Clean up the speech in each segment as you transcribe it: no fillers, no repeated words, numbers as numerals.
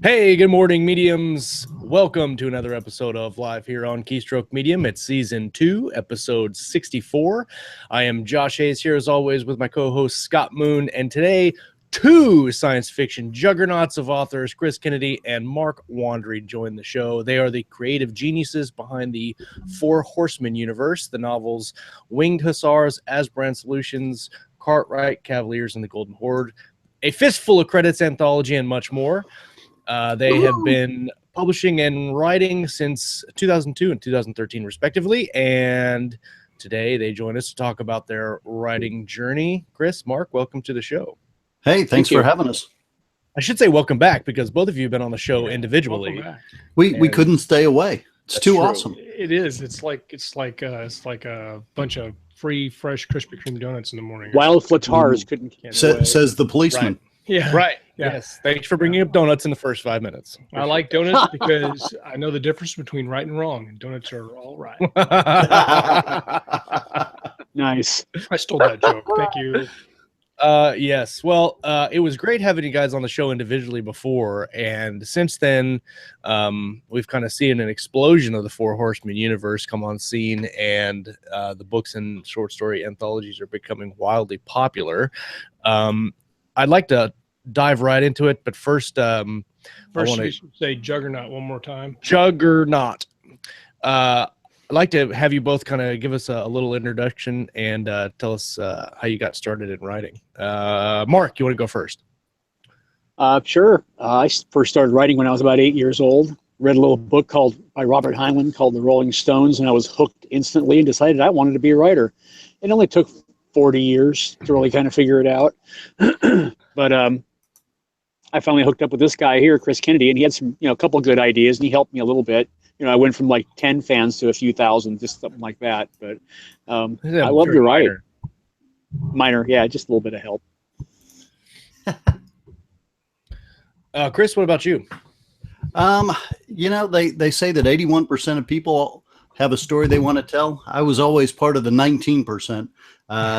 Hey, good morning, mediums. Welcome to another episode of Live here on Keystroke Medium. It's season 2, episode 64. I am Josh Hayes here as always with my co-host Scott Moon, and today two science fiction juggernauts of authors, Chris Kennedy and Mark Wandrey, join the show. They are the creative geniuses behind the Four Horsemen universe, the novels Winged Hussars, Asbrand Solutions, Cartwright, Cavaliers, and the Golden Horde, a fistful of credits anthology, and much more. They have been publishing and writing since 2002 and 2013, respectively. And today they join us to talk about their writing journey. Chris, Mark, welcome to the show. Hey, thanks for having us. I should say welcome back because both of you have been on the show individually. We couldn't stay away. It's too awesome. It is. It's like a bunch of free, fresh Krispy Kreme donuts in the morning. Wild Flatars couldn't. Says the policeman. Right. Yeah. Right. Yeah. Yes. Thanks for bringing up donuts in the first 5 minutes. I like donuts because I know the difference between right and wrong, and donuts are all right. Nice. I stole that joke. Thank you. Yes. Well, it was great having you guys on the show individually before, and since then, we've kind of seen an explosion of the Four Horsemen universe come on scene, and the books and short story anthologies are becoming wildly popular. I'd like to dive right into it, but first, First, you should say Juggernaut one more time. Juggernaut. I'd like to have you both kind of give us a little introduction and tell us how you got started in writing. Mark, you want to go first? Sure. I first started writing when I was about 8 years old. Read a little book by Robert Heinlein called The Rolling Stones, and I was hooked instantly and decided I wanted to be a writer. It only took 40 years to really kind of figure it out. But I finally hooked up with this guy here, Chris Kennedy, and he had some, a couple of good ideas, and he helped me a little bit. I went from like 10 fans to a few thousand, just something like that. But I love to write. Minor, yeah, just a little bit of help. Chris, what about you? They say that 81% of people have a story they want to tell. I was always part of the 19%.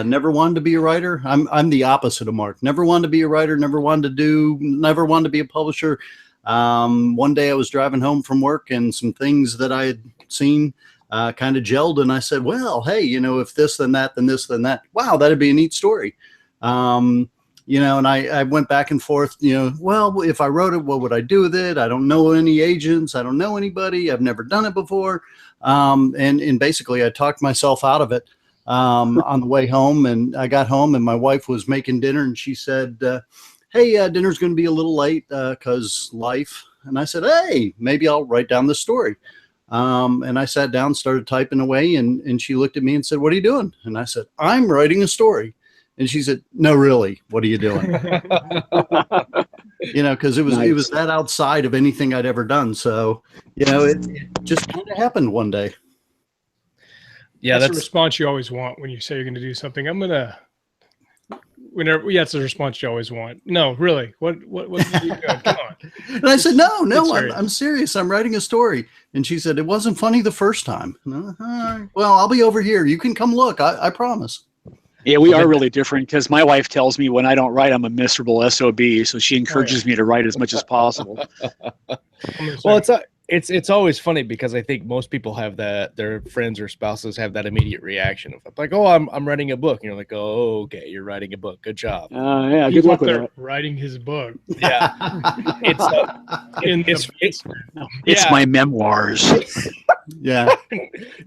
Never wanted to be a writer. I'm the opposite of Mark. Never wanted to be a writer. Never wanted to be a publisher. One day I was driving home from work and some things that I had seen kind of gelled, and I said, well, hey, if this, then that, then this, then that. Wow, that'd be a neat story. And I went back and forth, well, if I wrote it, what would I do with it? I don't know any agents. I don't know anybody. I've never done it before. And basically I talked myself out of it on the way home. And I got home and my wife was making dinner and she said, hey, dinner's going to be a little late because life. And I said, hey, maybe I'll write down this story. And I sat down, started typing away, and she looked at me and said, what are you doing? And I said, I'm writing a story. And she said, no, really, what are you doing? Because it was that outside of anything I'd ever done. So, it just kind of happened one day. Yeah, that's the response you always want when you say you're going to do something. That's the response you always want. No, really, what did you do? Come on. And I said, no, I'm serious. I'm writing a story. And she said, it wasn't funny the first time. All right. Well, I'll be over here. You can come look. I promise. Yeah, we are really different because my wife tells me when I don't write, I'm a miserable SOB. So she encourages me to write as much as possible. Well, it's always funny because I think most people have that, their friends or spouses have that immediate reaction of like, oh, I'm writing a book. And you're like, oh, okay, you're writing a book. Good job. Yeah, good luck with that. Writing his book. Yeah. It's my memoirs. Yeah.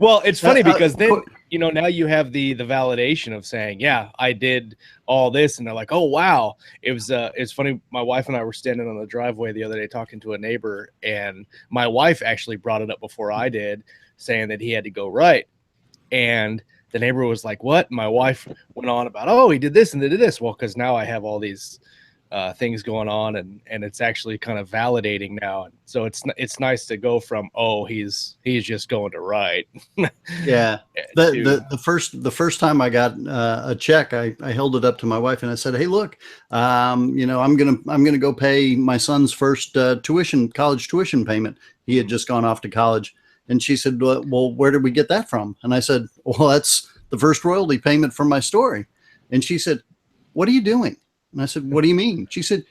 Well, it's funny because then, now you have the validation of saying, yeah, I did all this. And they're like, oh, wow. It's funny. My wife and I were standing on the driveway the other day talking to a neighbor, and my wife actually brought it up before I did, saying that he had to go write. And the neighbor was like, what? My wife went on about, oh, he did this and did this. Well, because now I have all these things going on, and it's actually kind of validating now. And so it's nice to go from, oh, he's just going to write. Yeah. The first time I got a check, I held it up to my wife and I said, hey, look, I'm gonna go pay my son's first college tuition payment. He had just gone off to college. And she said, well, where did we get that from? And I said, well, that's the first royalty payment from my story. And she said, what are you doing? And I said, what do you mean? She said,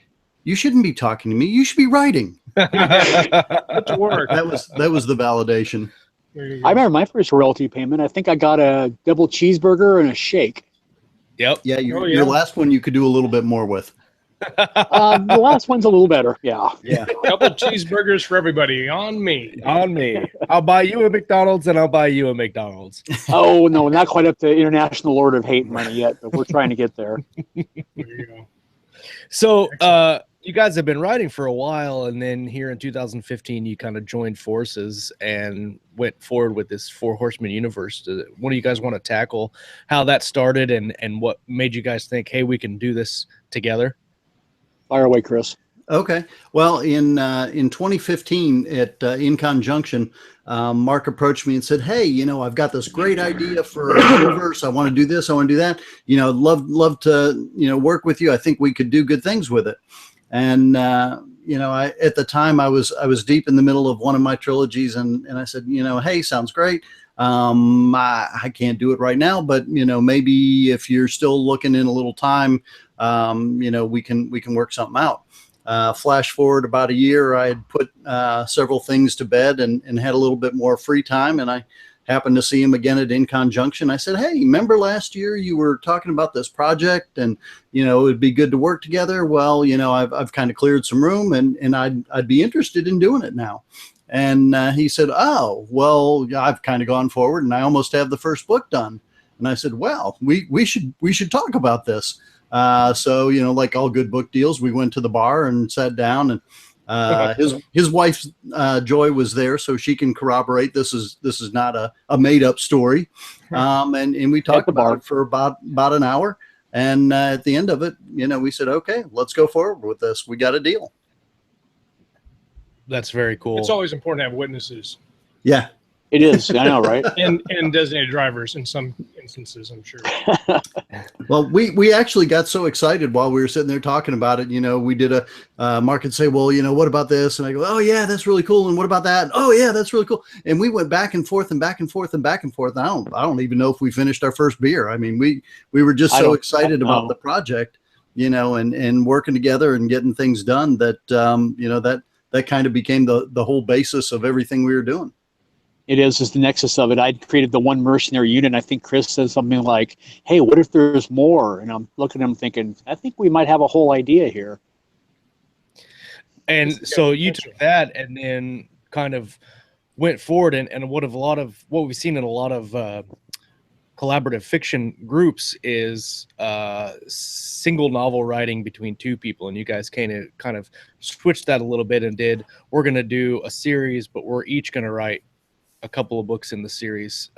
you shouldn't be talking to me. You should be writing. Put to work. That was the validation. There you I go. remember my first royalty payment. I think I got a double cheeseburger and a shake. Yep. Yeah, Oh, your yeah. last one you could do a little bit more with. The last one's a little better. Yeah. Yeah. Couple cheeseburgers for everybody on me. On me. I'll buy you a McDonald's and I'll buy you a McDonald's. Oh no, not quite up to international Lord of Hate money yet, but we're trying to get there. There you go. So, you guys have been writing for a while, and then here in 2015, you kind of joined forces and went forward with this Four Horsemen universe. What do you guys want to tackle? How that started, and what made you guys think, hey, we can do this together? Fire away, Chris. Okay. Well, in 2015 at in conjunction, Mark approached me and said, "Hey, I've got this great idea for a universe. I want to do this. I want to do that. Love to work with you. I think we could do good things with it." And I at the time I was deep in the middle of one of my trilogies, and I said, "Hey, sounds great. I can't do it right now, but maybe if you're still looking in a little time, we can work something out." Flash forward about a year, I had put several things to bed and had a little bit more free time, and I happened to see him again at In Conjunction. I said, "Hey, remember last year you were talking about this project, and it would be good to work together. Well, I've kind of cleared some room, and I'd be interested in doing it now." And he said, "Oh, well, I've kind of gone forward, and I almost have the first book done." And I said, "Well, we should talk about this." So, like all good book deals, we went to the bar and sat down, and his wife, Joy, was there, so she can corroborate this is not a made up story. And we talked about it for about an hour. And at the end of it, we said, "Okay, let's go forward with this. We got a deal." That's very cool. It's always important to have witnesses Yeah. It is. I know, right? and designated drivers in some instances, I'm sure. Well, we actually got so excited while we were sitting there talking about it. We did Mark would say, "Well, what about this?" And I go, "Oh yeah, that's really cool." "And what about that?" "Oh yeah, that's really cool." And we went back and forth and back and forth and back and forth. I don't even know if we finished our first beer. I mean, we were just so excited about the project, and working together and getting things done that that kind of became the whole basis of everything we were doing. It is the nexus of it. I'd created the one mercenary unit, and I think Chris said something like, "Hey, what if there's more?" And I'm looking at him thinking, I think we might have a whole idea here. And so you took that and then kind of went forward, and what we've seen in a lot of collaborative fiction groups is single novel writing between two people, and you guys kind of switched that a little bit and we're going to do a series, but we're each going to write a couple of books in the series.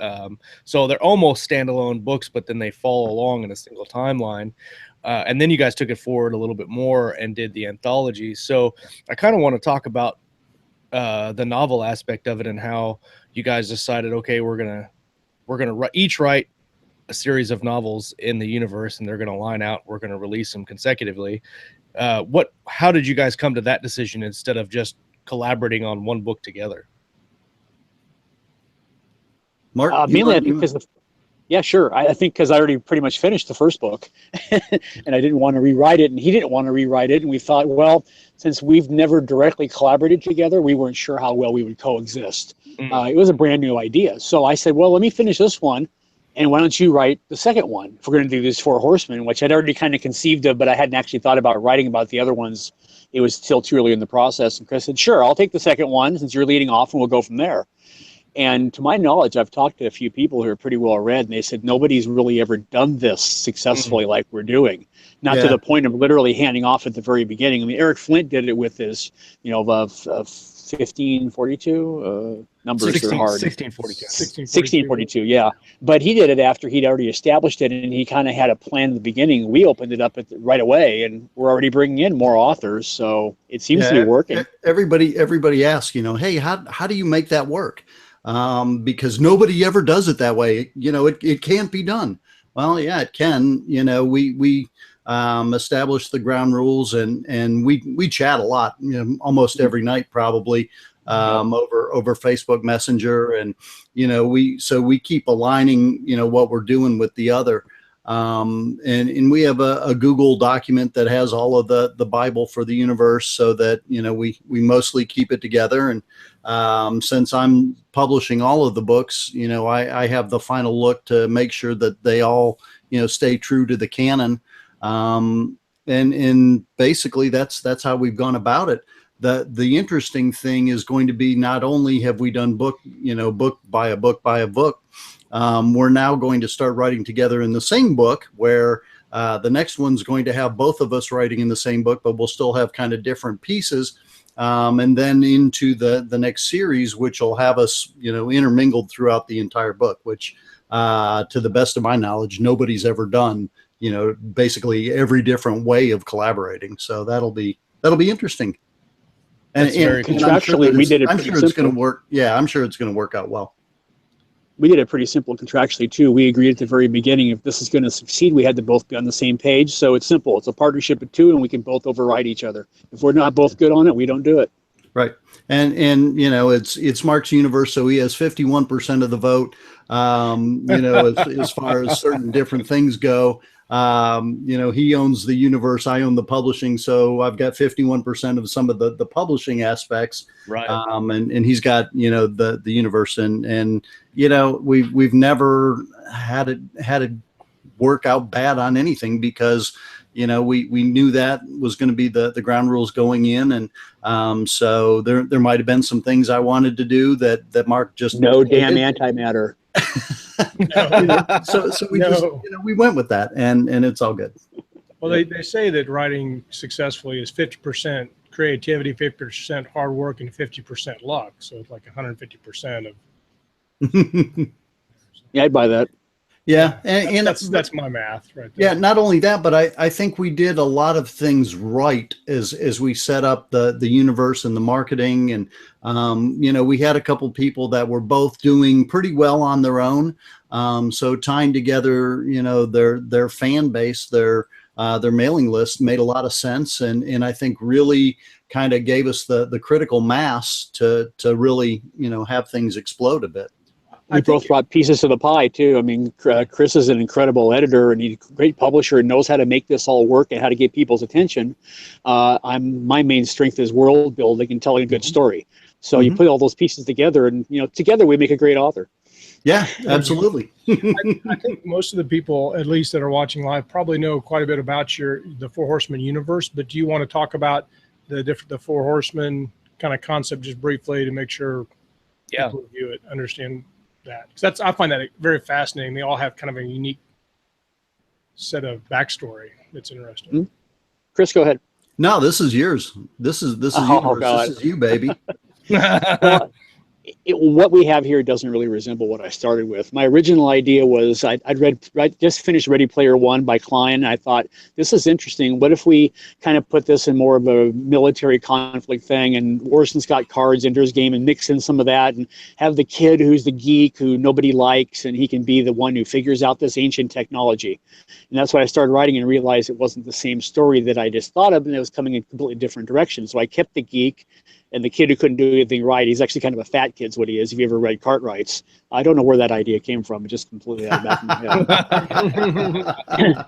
So they're almost standalone books, but then they follow along in a single timeline. And then you guys took it forward a little bit more and did the anthology. So I kind of want to talk about the novel aspect of it and how you guys decided, okay, we're gonna each write a series of novels in the universe, and they're gonna line out. We're gonna release them consecutively. How did you guys come to that decision instead of just collaborating on one book together? Mark, Mainly because yeah, sure. I think because I already pretty much finished the first book, and I didn't want to rewrite it, and he didn't want to rewrite it, and we thought, well, since we've never directly collaborated together, we weren't sure how well we would coexist. It was a brand new idea, so I said, well, let me finish this one, and why don't you write the second one? If we're going to do these Four Horsemen, which I'd already kind of conceived of, but I hadn't actually thought about writing about the other ones. It was still too early in the process, and Chris said, sure, I'll take the second one since you're leading off, and we'll go from there. And to my knowledge, I've talked to a few people who are pretty well read, and they said nobody's really ever done this successfully like we're doing. Not to the point of literally handing off at the very beginning. I mean, Eric Flint did it with his, 1542 numbers are hard. 1642. Yeah. But he did it after he'd already established it, and he kind of had a plan in the beginning. We opened it up right away, and we're already bringing in more authors, so it seems to be working. Everybody asks, hey, how do you make that work? Because nobody ever does it that way. It can't be done. Well, yeah, it can. We establish the ground rules, and we chat a lot, almost every night probably, over Facebook Messenger, and we keep aligning, what we're doing with the other. And we have a Google document that has all of the Bible for the universe, so that, you know, we mostly keep it together. And since I'm publishing all of the books, you know, I have the final look to make sure that they all, you know, stay true to the canon. And basically that's how we've gone about it. The interesting thing is going to be, not only have we done book by a book by a book, we're now going to start writing together in the same book, where the next one's going to have both of us writing in the same book, but we'll still have kind of different pieces. And then into the next series, which will have us, you know, intermingled throughout the entire book, which to the best of my knowledge, nobody's ever done, you know, basically every different way of collaborating. So that'll be interesting. And contractually, we did it. I'm sure it's going to work. Yeah, I'm sure it's going to work out well. We did it pretty simple contractually too. We agreed at the very beginning, if this is going to succeed, we had to both be on the same page. So it's simple. It's a partnership of two, and we can both override each other. If we're not both good on it, we don't do it. Right. And you know, it's Mark's universe, so he has 51% of the vote. You know, as far as certain different things go. You know, he owns the universe, I own the publishing, so I've got 51% of some of the publishing aspects. Right. And he's got, you know, the universe, and you know, we've never had it work out bad on anything, because, you know, we knew that was going to be the ground rules going in. And so there might have been some things I wanted to do that Mark just no damn antimatter. So we just, you know, we went with that, and it's all good. Well, they say that writing successfully is 50% creativity, 50% hard work, and 50% luck. So it's like 150% of. Yeah, I'd buy that. Yeah, and that's my math right there. Yeah, not only that, but I think we did a lot of things right as we set up the universe and the marketing. And you know, we had a couple people that were both doing pretty well on their own. So tying together, you know, their fan base, their mailing list made a lot of sense, and I think really kind of gave us the critical mass to really, you know, have things explode a bit. We both brought pieces of the pie too. I mean, Chris is an incredible editor, and he's a great publisher and knows how to make this all work and how to get people's attention. My main strength is world building and telling a good story. So you put all those pieces together, and, you know, together we make a great author. Yeah, absolutely. I think most of the people, at least that are watching live, probably know quite a bit about the Four Horsemen universe. But do you want to talk about the Four Horsemen kind of concept just briefly, to make sure people who view it understand that? Because I find that very fascinating. They all have kind of a unique set of backstory that's interesting. Mm-hmm. Chris, go ahead. No, this is yours. This is yours. This is you, baby. Well, what we have here doesn't really resemble what I started with. My original idea was I just finished Ready Player One by Klein, and I thought, this is interesting. What if we kind of put this in more of a military conflict thing, and Orson Scott Card's Ender's Game, and mix in some of that, and have the kid who's the geek who nobody likes, and he can be the one who figures out this ancient technology. And that's why I started writing, and realized it wasn't the same story that I just thought of, and it was coming in a completely different direction. So I kept the geek and the kid who couldn't do anything right. He's actually kind of a fat kid's what he is. If you ever read Cartwrights, I don't know where that idea came from. It just completely out of the back of my head.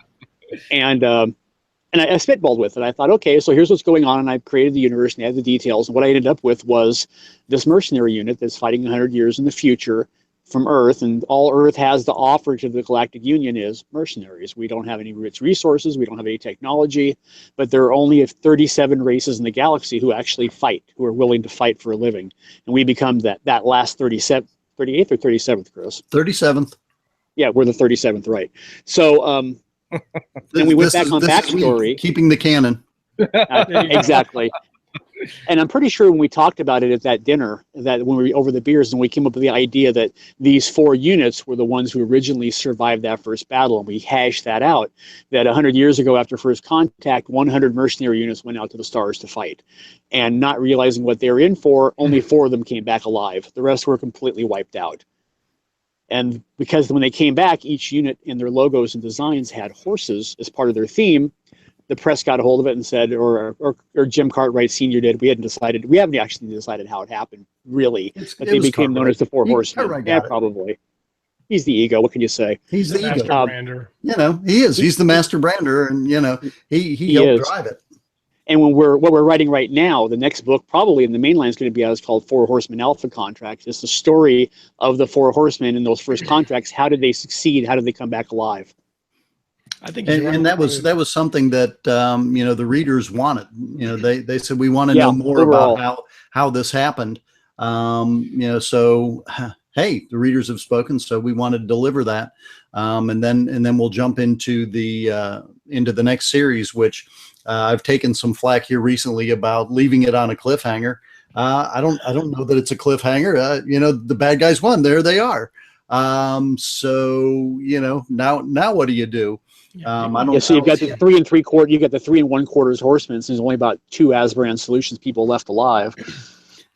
And I spitballed with it. I thought, okay, so here's what's going on, and I created the universe and I had the details. And what I ended up with was this mercenary unit that's fighting 100 years in the future from Earth, and all Earth has to offer to the Galactic Union is mercenaries. We don't have any rich resources, we don't have any technology, but there are only 37 races in the galaxy who actually fight, who are willing to fight for a living. And we become that last 38th or 37th, Chris? 37th. Yeah, we're the 37th, right. So then we went back on backstory. Keeping the canon. Exactly. And I'm pretty sure when we talked about it at that dinner, that when we were over the beers, and we came up with the idea that these 4 units were the ones who originally survived that first battle, and we hashed that out, that 100 years ago after first contact, 100 mercenary units went out to the stars to fight. And not realizing what they were in for, only 4 of them came back alive. The rest were completely wiped out. And because when they came back, each unit in their logos and designs had horses as part of their theme, the press got a hold of it and said, or Jim Cartwright Sr. did, we haven't actually decided how it happened, really. But they became known as the Four Horsemen. Yeah, probably. He's the ego. What can you say? He's the Master ego. brander. He is. He's the master brander, and he helped drive it. And what we're writing right now, the next book probably in the mainline is going to be out. It's called Four Horsemen Alpha Contracts. It's the story of the four horsemen in those first contracts. How did they succeed? How did they come back alive? I think, and that was something that the readers wanted. They said we want to know more overall about how this happened. So hey, the readers have spoken, so we want to deliver that, and then we'll jump into the next series, which I've taken some flack here recently about leaving it on a cliffhanger. I don't know that it's a cliffhanger. The bad guys won. There they are. So now what do you do? So you've got the 3 3/4. You got the 3 1/4 horsemen. So there's only about 2 Asbrand Solutions people left alive.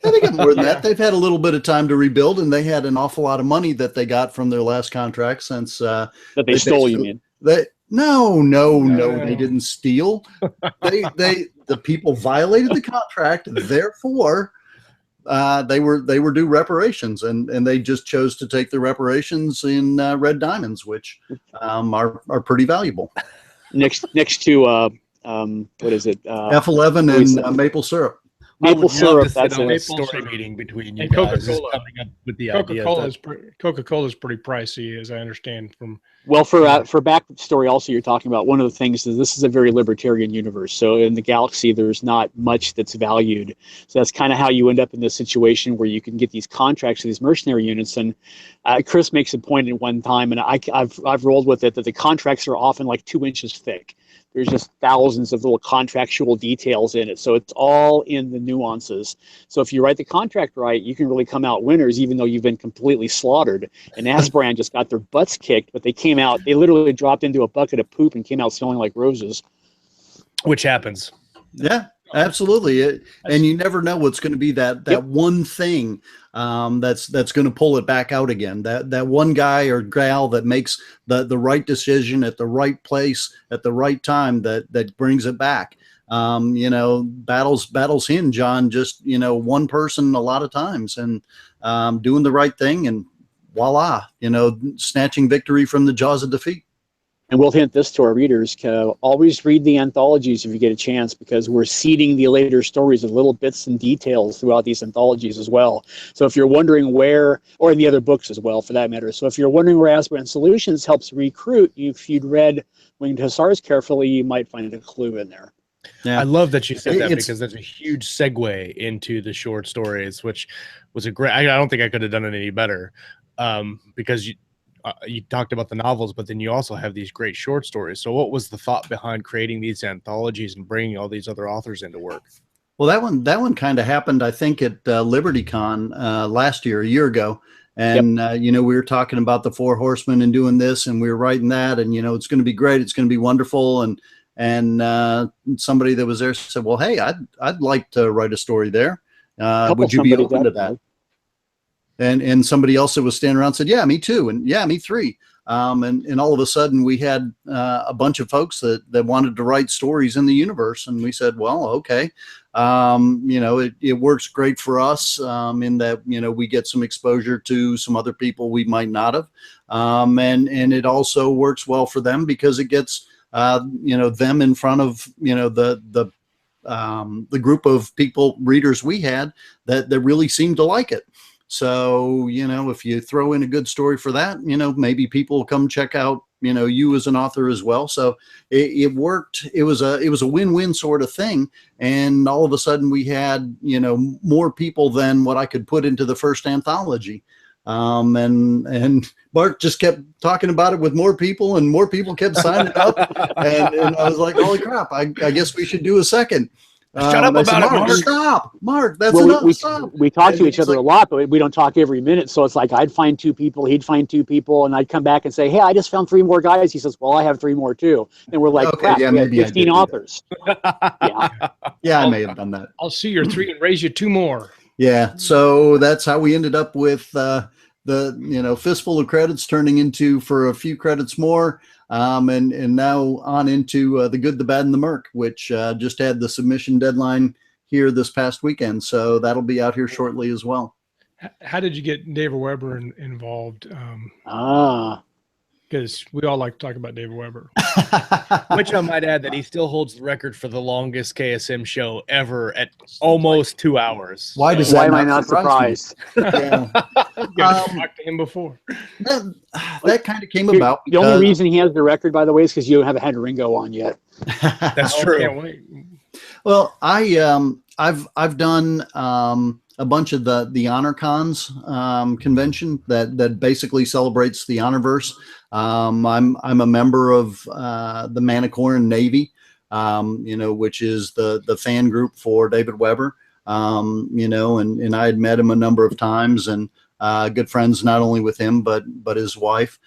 Yeah, they got more than that. They've had a little bit of time to rebuild, and they had an awful lot of money that they got from their last contract since that they stole. You mean? No, they didn't steal. The people violated the contract, therefore they were due reparations, and they just chose to take the reparations in red diamonds, which are pretty valuable. Next to what is it? F11 and maple syrup. Maple syrup. That's a maple story syrup. meeting between you And guys. Coca-Cola. Coming up with the Coca-Cola is pretty pricey, as I understand from. Well, for backstory, also you're talking about one of the things is this is a very libertarian universe. So in the galaxy, there's not much that's valued. So that's kind of how you end up in this situation where you can get these contracts to these mercenary units. And Chris makes a point at one time, and I've rolled with it, that the contracts are often like 2 inches thick. There's just thousands of little contractual details in it. So it's all in the nuances. So if you write the contract right, you can really come out winners, even though you've been completely slaughtered. And Asbrand just got their butts kicked, but they literally dropped into a bucket of poop and came out smelling like roses. Which happens. Yeah, absolutely. And you never know what's going to be that one thing that's going to pull it back out again. That one guy or gal that makes the right decision at the right place at the right time that brings it back. Battles hinge on just one person a lot of times, and doing the right thing, and voila, snatching victory from the jaws of defeat. And we'll hint this to our readers: always read the anthologies if you get a chance, because we're seeding the later stories with little bits and details throughout these anthologies as well. So if you're wondering where, or in the other books as well, for that matter. So if you're wondering where Asbrand Solutions helps recruit, if you'd read Winged Hussars carefully, you might find a clue in there. Yeah. I love that you said that, because that's a huge segue into the short stories, which was a great. I don't think I could have done it any better, because you talked about the novels, but then you also have these great short stories. So what was the thought behind creating these anthologies and bringing all these other authors into work? Well, that one kind of happened, I think, at LibertyCon last year, a year ago. And, we were talking about the Four Horsemen and doing this, and we were writing that, and, it's going to be great. It's going to be wonderful. And somebody that was there said, well, hey, I'd like to write a story there. Would you be open to that? And somebody else that was standing around said, yeah, me too. And yeah, me three. And all of a sudden we had a bunch of folks that wanted to write stories in the universe. And we said, well, okay. It works great for us in that, we get some exposure to some other people we might not have. And it also works well for them because it gets, them in front of, the group of people, readers we had that really seemed to like it. So, if you throw in a good story for that, maybe people will come check out, you as an author as well. So it worked. It was a win-win sort of thing. And all of a sudden we had, more people than what I could put into the first anthology. And Bart just kept talking about it with more people, and more people kept signing up. And I was like, holy crap, I guess we should do a second. Shut up about it, Mark. Stop, Mark. That's enough. We talk to each other a lot, but we don't talk every minute. So it's like I'd find 2 people, he'd find 2 people, and I'd come back and say, "Hey, I just found 3 more guys." He says, "Well, I have 3 more too." And we're like, okay, "Crap, yeah, we have maybe 15 authors." Yeah, I may have done that. I'll see your 3 and raise you 2 more. Yeah, so that's how we ended up with the fistful of credits turning into for a few credits more. And now on into The Good, the Bad, and the Merc, which just had the submission deadline here this past weekend. So that'll be out here shortly as well. How did you get David Weber involved? Ah, Because we all like to talk about David Weber. Which I might add that he still holds the record for the longest KSM show ever at almost 2 hours. Why does why that am I not not surprise surprised? you? Yeah. You got to talk to him before. That kind of came about. The only reason he has the record, by the way, is because you haven't had Ringo on yet. That's Oh, true. can't wait. Well, I've done a bunch of the Honor Cons convention that basically celebrates the Honorverse. I'm a member of the Manicoran Navy, which is the fan group for David Weber. And I had met him a number of times, and good friends not only with him but his wife,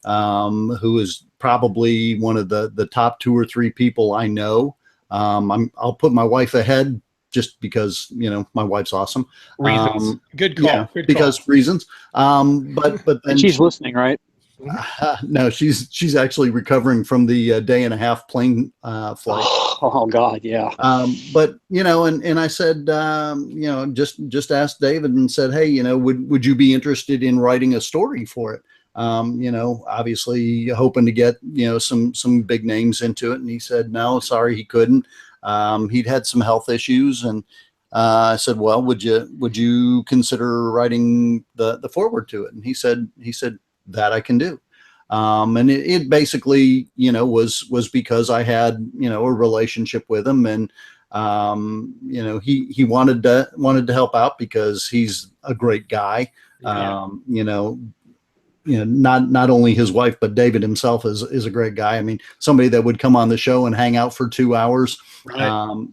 who is probably one of the top 2 or 3 people I know. I'll put my wife ahead just because, my wife's awesome. Reasons. Good call. Yeah, Good because call. reasons. But then And she's listening, right? no, she's actually recovering from the day and a half plane flight. Oh God, yeah. But and I said, just asked David and said, hey, would you be interested in writing a story for it? Obviously hoping to get, some big names into it. And he said, no, sorry, he couldn't. He'd had some health issues, and I said, well, would you consider writing the foreword to it? And he said that I can do. And it basically, was because I had, a relationship with him, and, he wanted to help out because he's a great guy. Yeah. Not only his wife, but David himself is a great guy. I mean, somebody that would come on the show and hang out for 2 hours. Right.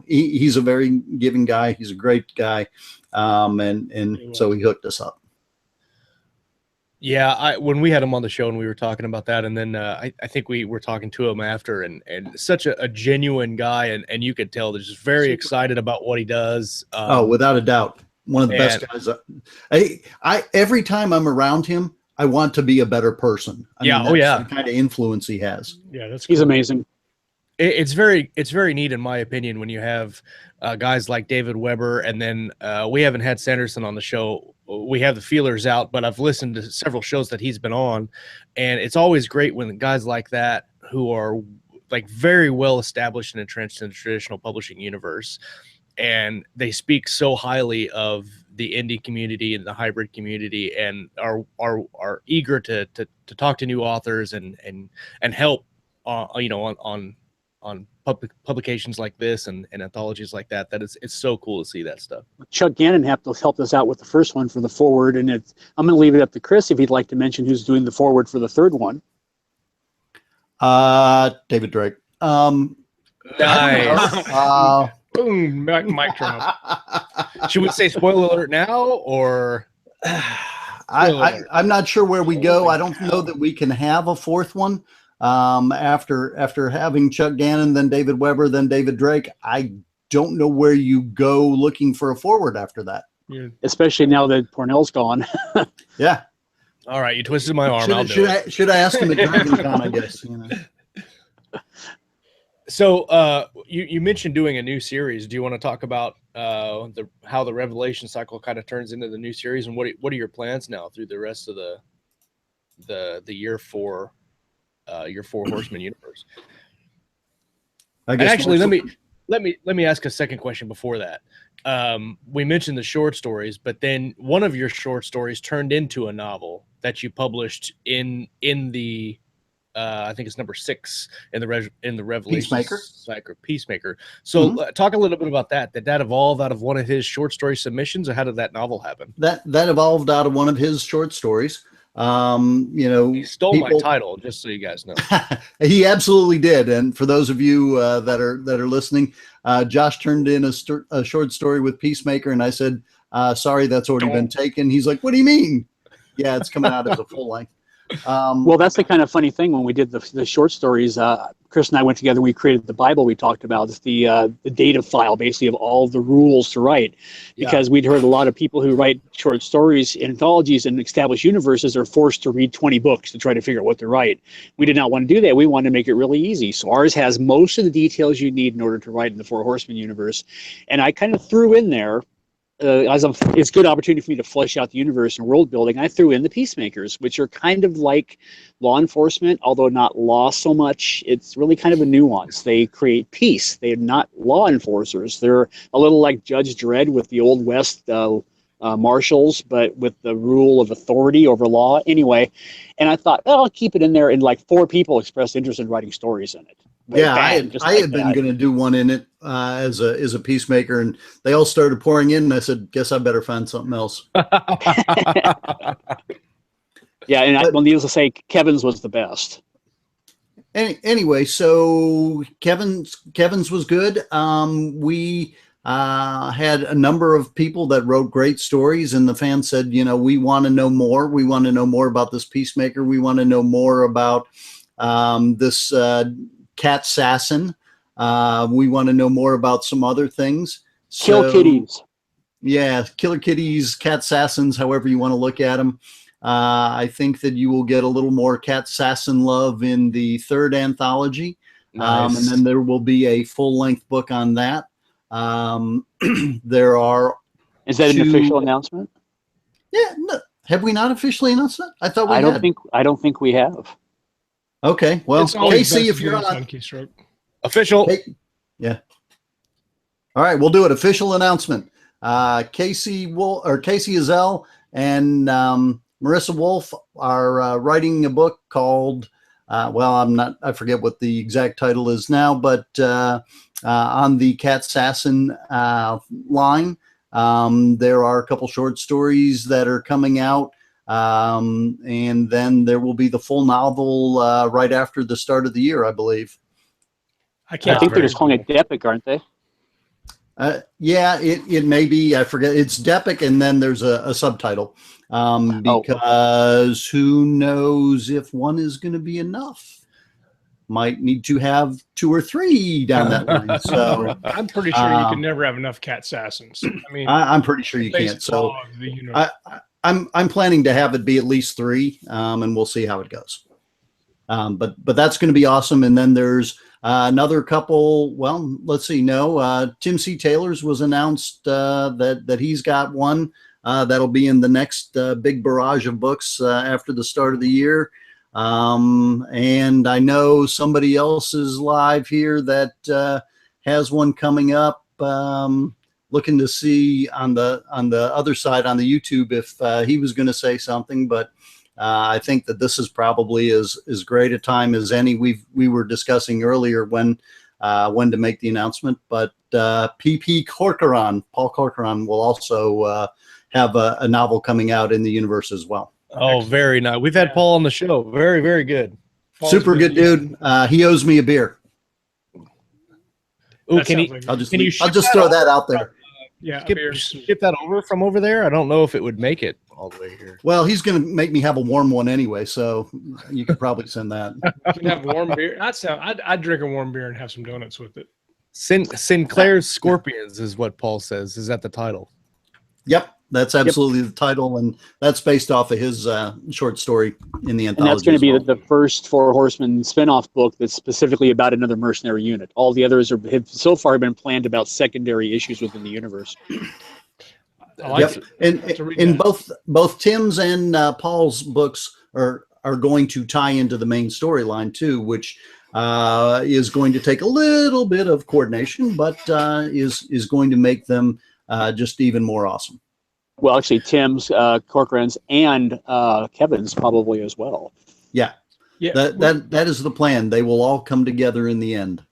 He's a very giving guy. He's a great guy. And so he hooked us up. Yeah, when we had him on the show and we were talking about that, and then I think we were talking to him after, and such a genuine guy, and you could tell they're just very excited about what he does. Without a doubt, one of the best guys. I every time I'm around him, I want to be a better person. That's the kind of influence he has. Yeah, He's amazing. It's very neat, in my opinion, when you have guys like David Weber, and then we haven't had Sanderson on the show. We have the feelers out, but I've listened to several shows that he's been on, and it's always great when guys like that, who are like very well established and entrenched in the traditional publishing universe, and they speak so highly of the indie community and the hybrid community, and are eager to talk to new authors and help on publications like this and anthologies like that. It's so cool to see that stuff. Chuck Gannon helped us out with the first one for the forward, and I'm going to leave it up to Chris if he'd like to mention who's doing the forward for the third one. David Drake. Nice. Boom, mic drop. Should we say spoiler alert now, or I'm not sure where we go. I don't know that we can have a fourth one. After having Chuck Gannon, then David Weber, then David Drake, I don't know where you go looking for a forward after that. Yeah. Especially now that Pornell's gone. Yeah. All right, you twisted my arm. Should I ask him at Dragon Con, I guess. So you mentioned doing a new series. Do you want to talk about how the Revelation cycle kind of turns into the new series, and what are your plans now through the rest of the year for your Four Horsemen universe? I guess actually, let me ask a second question before that. We mentioned the short stories, but then one of your short stories turned into a novel that you published in the I think it's number 6 in the Revelation cycle, Peacemaker. So talk a little bit about that. Did that evolve out of one of his short story submissions, or how did that novel happen? That evolved out of one of his short stories. He stole my title, just so you guys know. He absolutely did. And for those of you that are listening, Josh turned in a short story with Peacemaker, and I said, sorry, that's already been taken. He's like, what do you mean? Yeah, it's coming out as a full length. Well, that's the kind of funny thing when we did the short stories. Chris and I went together. We created the Bible we talked about. It's the data file, basically, of all the rules to write. Because we'd heard a lot of people who write short stories, anthologies, and established universes are forced to read 20 books to try to figure out what to write. We did not want to do that. We wanted to make it really easy. So ours has most of the details you need in order to write in the Four Horsemen universe. And I kind of threw in there it's a good opportunity for me to flesh out the universe and world building. I threw in the peacemakers, which are kind of like law enforcement, although not law so much. It's really kind of a nuance. They create peace. They're not law enforcers. They're a little like Judge Dredd with the Old West marshals, but with the rule of authority over law. Anyway, and I thought, well, I'll keep it in there. And like 4 people expressed interest in writing stories in it. Yeah, Bang, I had been going to do one in it as a peacemaker, and they all started pouring in, and I said, "Guess I better find something else." Yeah, and needless to say, Kevin's was the best. Anyway, so Kevin's was good. We had a number of people that wrote great stories, and the fans said, we want to know more. We want to know more about this peacemaker. We want to know more about this Cat Sassin. We want to know more about some other things. Kill kitties. Yeah, killer kitties, Cat Sassins, however you want to look at them. I think that you will get a little more Cat Sassin love in the 3rd anthology. Nice. And then there will be a full-length book on that. There are. Is that an official announcement? Yeah. No, have we not officially announced it? I thought we had. I don't think we have. Okay. Well, Casey, if you're on Keystroke. Official. Yeah. All right, we'll do it. Official announcement. Casey Azell and Marissa Wolf are writing a book called. I forget what the exact title is now, but on the Cat Sassin line, there are a couple short stories that are coming out. And then there will be the full novel right after the start of the year, I believe. I think they're just calling it Depic, aren't they? Yeah, it may be. I forget. It's Depic, and then there's a subtitle because who knows if one is going to be enough. Might need to have 2 or 3 down that line. So I'm pretty sure you can never have enough Cat Sassins. I mean, I'm pretty sure you can't. So I'm planning to have it be at least 3, and we'll see how it goes. But that's going to be awesome. And then there's another couple. Well, let's see. No, Tim C. Taylor's was announced that he's got one that'll be in the next big barrage of books after the start of the year. And I know somebody else is live here that has one coming up. Looking to see on the other side on the YouTube if he was going to say something, but I think that this is probably as great a time as any. We were discussing earlier when to make the announcement, but P.P. Corcoran, Paul Corcoran, will also have a novel coming out in the universe as well. Oh, very nice. We've had Paul on the show. Very, very good. Paul's super good dude. He owes me a beer. Oh, can you? like I'll just throw that out there. Yeah, Ship that over from over there. I don't know if it would make it all the way here. Well, he's going to make me have a warm one anyway, so you could probably send that. You can have warm beer. I'd drink a warm beer and have some donuts with it. Sinclair's Scorpions is what Paul says. Is that the title? Yep, that's absolutely the title, and that's based off of his short story in the anthology. And that's going to be the first Four Horsemen spinoff book that's specifically about another mercenary unit. All the others have so far been planned about secondary issues within the universe. And both Tim's and Paul's books are going to tie into the main storyline too, which is going to take a little bit of coordination, but is going to make them just even more awesome. Well, actually, Tim's, Corcoran's, and Kevin's probably as well. Yeah. That is the plan. They will all come together in the end.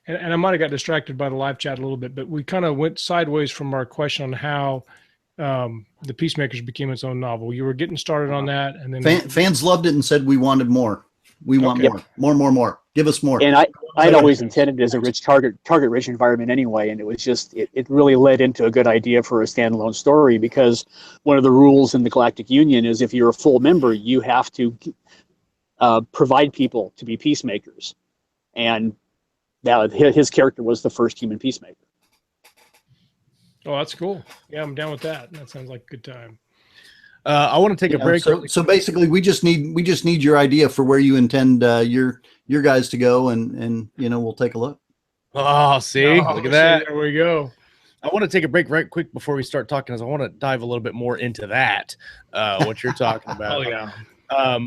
And I might have got distracted by the live chat a little bit, but we kind of went sideways from our question on how the Peacemakers became its own novel. You were getting started on that, and then fans loved it and said we wanted more. We want more. Give us more. And I'd always intended it as a rich target-rich environment anyway, and it was just it really led into a good idea for a standalone story, because one of the rules in the Galactic Union is if you're a full member, you have to provide people to be peacemakers, and his character was the first human peacemaker. Oh, that's cool. Yeah, I'm down with that. That sounds like a good time. I want to take a break. So basically, we just need your idea for where you intend your guys to go, and we'll take a look. Oh, see, look at that. There we go. I want to take a break right quick before we start talking, as I want to dive a little bit more into that, what you're talking about. Oh yeah.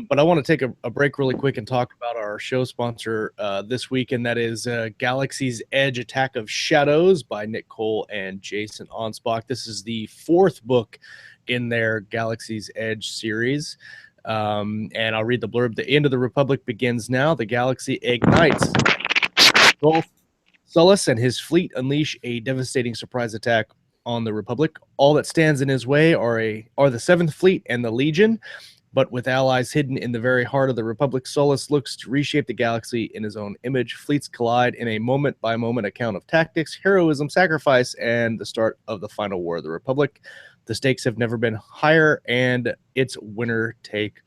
But I want to take a break really quick and talk about our show sponsor this week, and that is Galaxy's Edge: Attack of Shadows by Nick Cole and Jason Onspach. This is the 4th book in their Galaxy's Edge series. And I'll read the blurb. The end of the Republic begins now. The galaxy ignites. Both Sullus and his fleet unleash a devastating surprise attack on the Republic. All that stands in his way are the 7th Fleet and the Legion, but with allies hidden in the very heart of the Republic, Sullus looks to reshape the galaxy in his own image. Fleets collide in a moment-by-moment account of tactics, heroism, sacrifice, and the start of the final war of the Republic. The stakes have never been higher, and it's winner take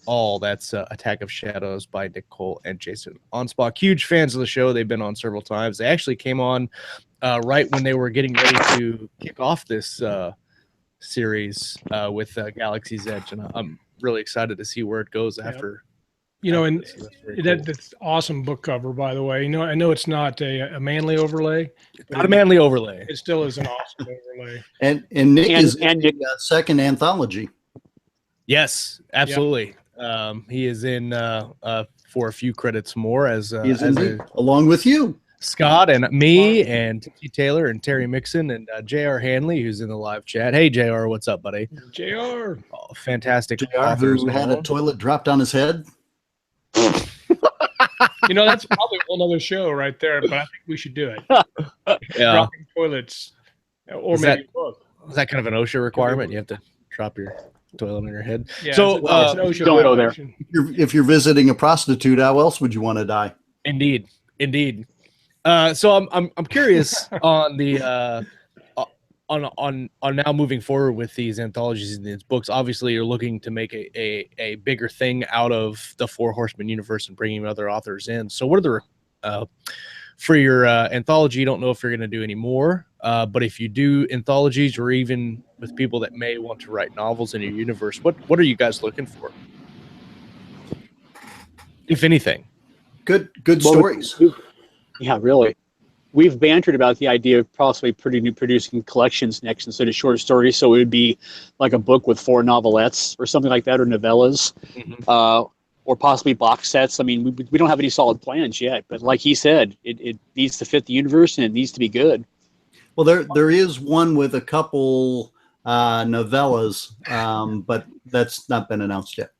all. That's Attack of Shadows by Nick Cole and Jason Onspach. Huge fans of the show. They've been on several times. They actually came on right when they were getting ready to kick off this series with Galaxy's Edge, and I'm really excited to see where it goes after. And cool. that's awesome book cover, by the way. I know it's not a manly overlay. Not a manly overlay. It still is an awesome overlay. And Nick is in the second anthology. Yes, absolutely. He is in for a few credits more as along with you, Scott, and me, and T. Taylor, and Terry Mixon, and J.R. Hanley, who's in the live chat. Hey, J.R., what's up, buddy? J.R. Oh, fantastic. J.R. who had a toilet dropped on his head. That's probably a whole other show right there, but I think we should do it. Yeah. Dropping toilets. Or Is maybe Is that kind of an OSHA requirement? You have to drop your toilet on your head. Yeah, so it's an OSHA don't go there. violation. If you're visiting a prostitute, how else would you want to die? Indeed. So I'm curious on the on now moving forward with these anthologies and these books. Obviously, you're looking to make a bigger thing out of the Four Horsemen universe and bringing other authors in. So what are the for your anthology? You don't know if you're going to do any more, but if you do anthologies, or even with people that may want to write novels in your universe, what are you guys looking for, if anything? Good stories. Yeah, really. We've bantered about the idea of possibly producing collections next instead of short stories. So it would be like a book with 4 novelettes or something like that, or novellas, or possibly box sets. I mean, we don't have any solid plans yet, but like he said, it needs to fit the universe and it needs to be good. Well, there is one with a couple novellas, but that's not been announced yet.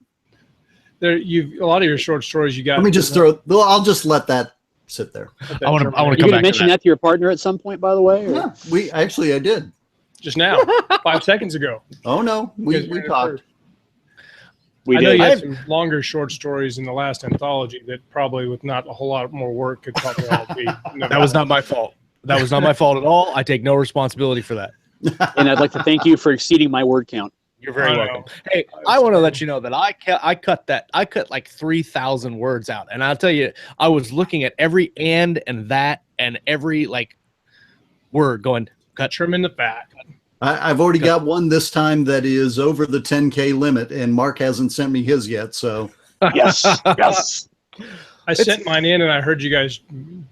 A lot of your short stories you got. Let me just I'll just let that sit there. I want to come Are you back going to mention that to your partner at some point, by the way? Or? Yeah, I did. Just now, 5 seconds ago. Oh no, we talked. I know you had some longer short stories in the last anthology that probably, with not a whole lot more work, could probably all be. That was not my fault. That was not my fault at all. I take no responsibility for that. And I'd like to thank you for exceeding my word count. You're very welcome. Hey, I want to let you know that I cut like 3,000 words out, and I'll tell you, I was looking at every and that and every word going cut. Trim in the fat. I've already got one this time that is over the 10K limit, and Mark hasn't sent me his yet. So yes. I sent mine in, and I heard you guys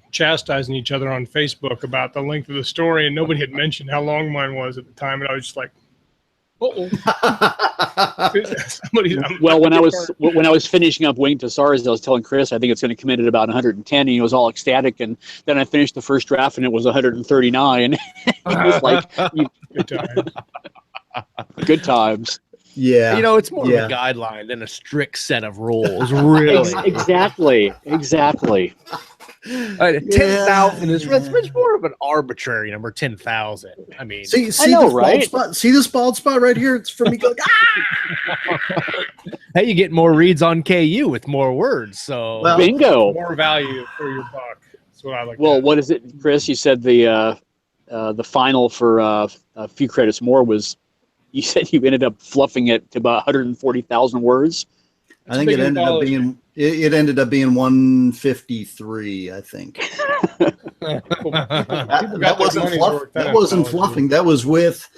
chastising each other on Facebook about the length of the story, and nobody had mentioned how long mine was at the time, and I was just like, well, when I was finishing up Wing to SARS, I was telling Chris I think it's going to come in at about 110, and he was all ecstatic. And then I finished the first draft, and it was 139. He was like, "Good times." Yeah, it's more of a guideline than a strict set of rules. Really, exactly. 10,000 is much more of an arbitrary number. 10,000. I mean, see, I know, this right? bald spot? See this bald spot right here? It's for me going. Hey, you get more reads on KU with more words. So bingo, more value for your buck. That's what I like. Well, what is it, Chris? You said the final for a few credits more was. You said you ended up fluffing it to about 140,000 words. I think it ended up being 153. I think. that wasn't fluffing. That was with,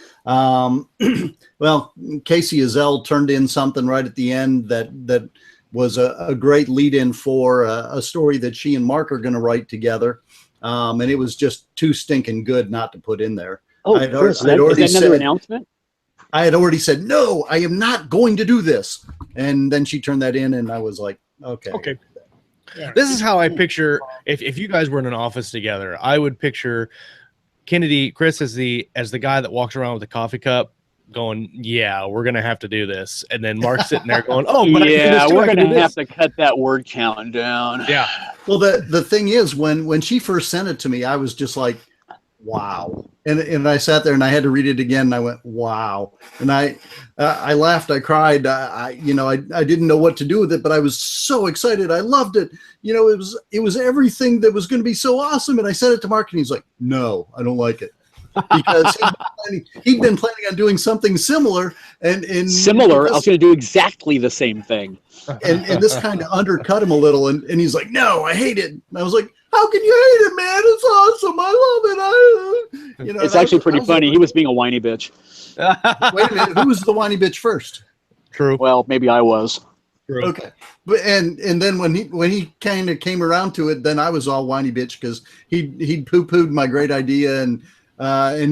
Casey Azell turned in something right at the end that was a great lead-in for a story that she and Mark are going to write together, and it was just too stinking good not to put in there. Oh, I'd Chris, is already that another said- announcement? I had already said, no, I am not going to do this. And then she turned that in, and I was like, okay. Okay. Yeah. This is how I picture if you guys were in an office together, I would picture Chris as the guy that walks around with a coffee cup going, yeah, we're gonna have to do this. And then Mark's sitting there going, oh, but I can do this too, we're I can gonna do this. have to cut that word count down. Yeah. Well, the thing is, when she first sent it to me, I was just like, wow. And I sat there and I had to read it again, and I went, wow. And I laughed, I cried. I didn't know what to do with it, but I was so excited. I loved it. You know, it was everything that was going to be so awesome. And I sent it to Mark, and he's like, no, I don't like it. Because he'd been planning on doing something similar, and Similar. I was going to do exactly the same thing. and this kind of undercut him a little, and he's like, no, I hate it. And I was like, how can you hate it, man? It's awesome. I love it. It's actually pretty funny. He was being a whiny bitch. Wait a minute, who was the whiny bitch first? True. Well, maybe I was. True. Okay, but and then when he kind of came around to it, then I was all whiny bitch because he'd poo-pooed my great idea, and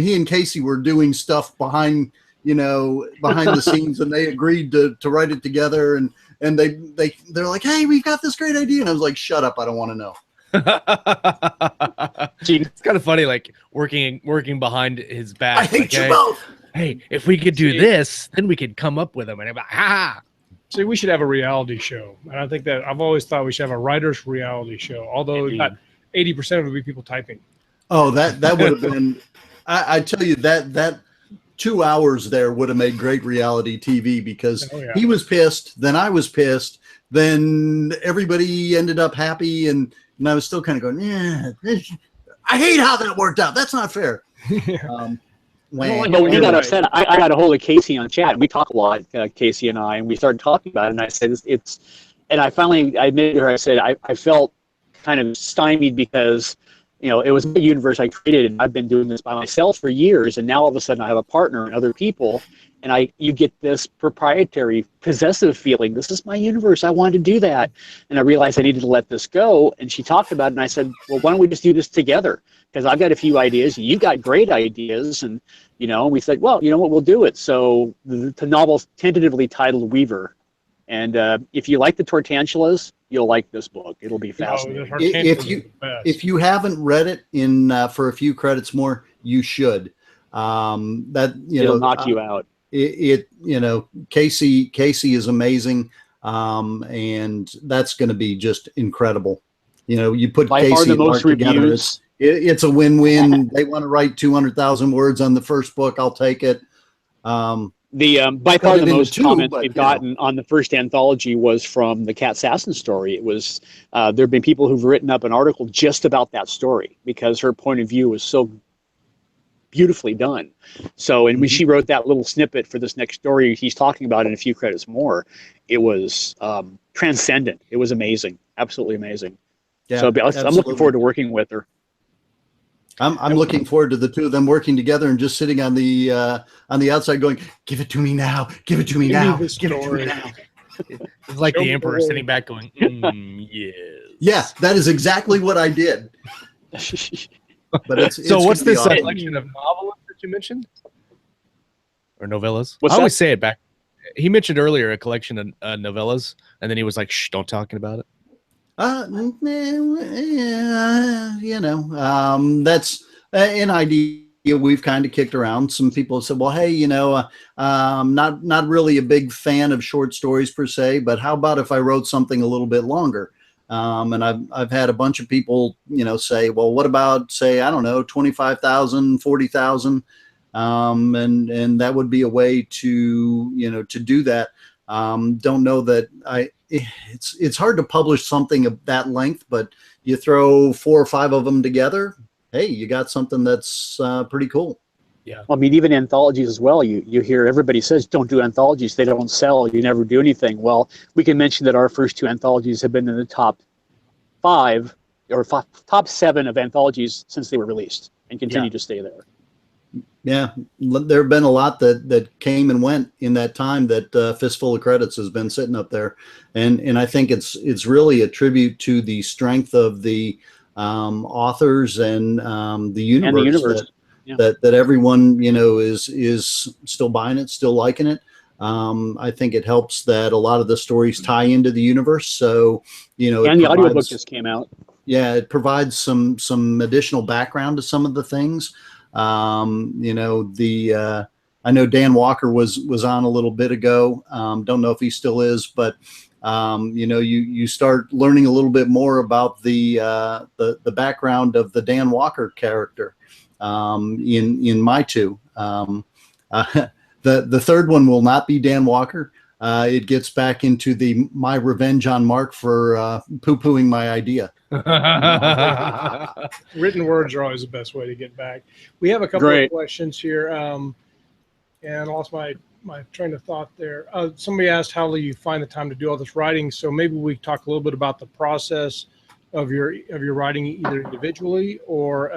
he and Casey were doing stuff behind the scenes, and they agreed to write it together, and they're like, hey, we've got this great idea, and I was like, shut up, I don't want to know. It's kind of funny, like working behind his back. I hate like, you hey, both. Hey, if we could do this, then we could come up with them. And I'm like, ha. See, we should have a reality show. And I think that I've always thought we should have a writer's reality show, although not 80% of it would be people typing. Oh, that would have been. I tell you that 2 hours there would have made great reality TV because he was pissed, then I was pissed, then everybody ended up happy, and I was still kind of going, yeah, I hate how that worked out. That's not fair. But when he got upset, I got a hold of Casey on chat, and we talk a lot, Casey and I, and we started talking about it, and I said, and I finally admitted to her, I said, I felt kind of stymied because, it was a universe I created, and I've been doing this by myself for years, and now all of a sudden I have a partner and other people, and you get this proprietary, possessive feeling. This is my universe. I wanted to do that, and I realized I needed to let this go. And she talked about it, and I said, well, why don't we just do this together? Because I've got a few ideas, and you've got great ideas, and we said, well, you know what, we'll do it. So the novel's tentatively titled Weaver, and if you like the Tortantulas, you'll like this book. It'll be fascinating. If you haven't read it for a few credits more, you should. It'll knock you out. Casey is amazing, and that's going to be just incredible. You put By Casey far the and Mark most together, reviews. it's a win-win. They want to write 200,000 words on the first book. I'll take it. By far the most comments we've gotten on the first anthology was from the Cat Sasson story. It was there have been people who've written up an article just about that story because her point of view was so beautifully done. So, and when she wrote that little snippet for this next story he's talking about in a few credits more, it was transcendent. It was amazing, absolutely amazing. Yeah, so I'm looking forward to working with her. I'm looking forward to the two of them working together and just sitting on the outside going, give it to me now, give it to me now, give it to me now. It's like the Emperor sitting back going, yes. Yeah, that is exactly what I did. But it's so what's this awesome. collection of novels that you mentioned? Or novellas? What's I that? always say it back. He mentioned earlier a collection of novellas, and then he was like, shh, don't talking about it. That's an idea we've kind of kicked around. Some people have said, well, hey, not really a big fan of short stories per se, but how about if I wrote something a little bit longer? And I've had a bunch of people, say, well, what about, say, I don't know, 25,000, 40,000. And that would be a way to do that. Don't know that it's hard to publish something of that length, but you throw 4 or 5 of them together. Hey, you got something that's pretty cool. Yeah. Well, I mean, even anthologies as well. You hear everybody says, don't do anthologies. They don't sell. You never do anything. Well, we can mention that our first 2 anthologies have been in the top 5 or top 7 of anthologies since they were released and continue to stay there. Yeah, there have been a lot that came and went in that time. That Fistful of Credits has been sitting up there, and I think it's really a tribute to the strength of the authors and the universe. that everyone, is still buying it, still liking it. I think it helps that a lot of the stories tie into the universe. So, and the audiobook just came out. Yeah, it provides some additional background to some of the things. I know Dan Walker was on a little bit ago. Don't know if he still is, but you start learning a little bit more about the background of the Dan Walker character in my two. The third one will not be Dan Walker. It gets back into my revenge on Mark for poo-pooing my idea. Written words are always the best way to get back. We have a couple of questions here, and I lost my train of thought there. Somebody asked, how do you find the time to do all this writing? So maybe we talk a little bit about the process of your writing, either individually or,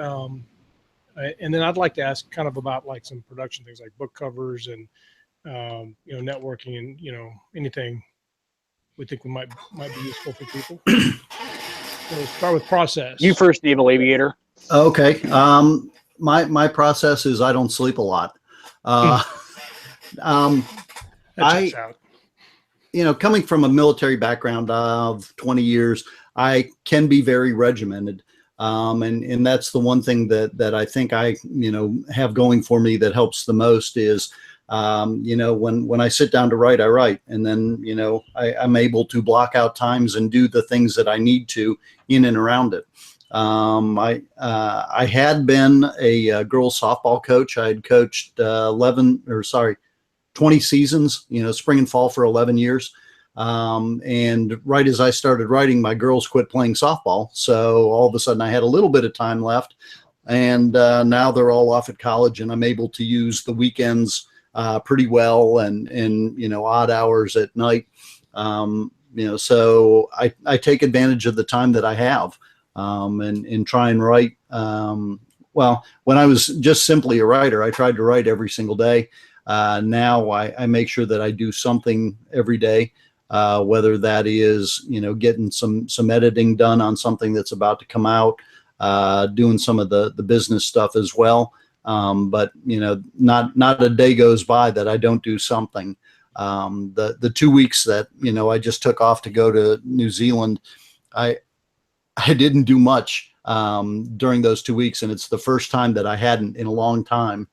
and then I'd like to ask kind of about like some production things like book covers and networking and anything we think might be useful for people. So let's start with process. You first, Naval Aviator. Okay. My process is I don't sleep a lot. Coming from a military background of 20 years, I can be very regimented. And that's the one thing that I think I have going for me that helps the most is, when I sit down to write, I write, and then, I'm able to block out times and do the things that I need to in and around it. I had been a girls softball coach. I had coached 20 seasons, spring and fall for 11 years. And right as I started writing, my girls quit playing softball. So all of a sudden I had a little bit of time left, and now they're all off at college, and I'm able to use the weekends pretty well, and odd hours at night. So I take advantage of the time that I have, and try and write. Well, when I was just simply a writer, I tried to write every single day. Now I make sure that I do something every day, whether that is, getting some editing done on something that's about to come out, doing some of the business stuff as well. But not a day goes by that I don't do something. The 2 weeks that, I just took off to go to New Zealand, I didn't do much, during those 2 weeks. And it's the first time that I hadn't in a long time.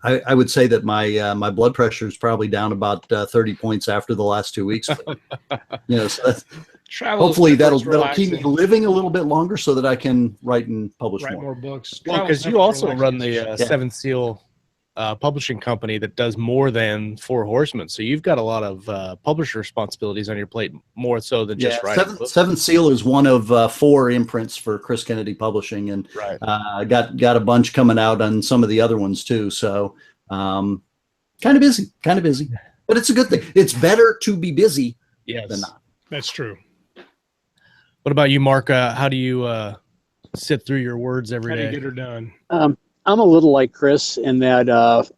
I would say that my blood pressure is probably down about 30 points after the last 2 weeks. But, so that's, hopefully that'll keep me living a little bit longer so that I can write and publish more books. Well, because you also run the Seventh Seal publishing company that does more than Four Horsemen, so you've got a lot of publisher responsibilities on your plate, more so than just writing. Seventh Seal is one of 4 imprints for Chris Kennedy Publishing, and got a bunch coming out on some of the other ones too. So kind of busy, but it's a good thing. It's better to be busy than not. That's true. What about you, Mark? How do you sit through your words every day? How do you get her done? I'm a little like Chris in that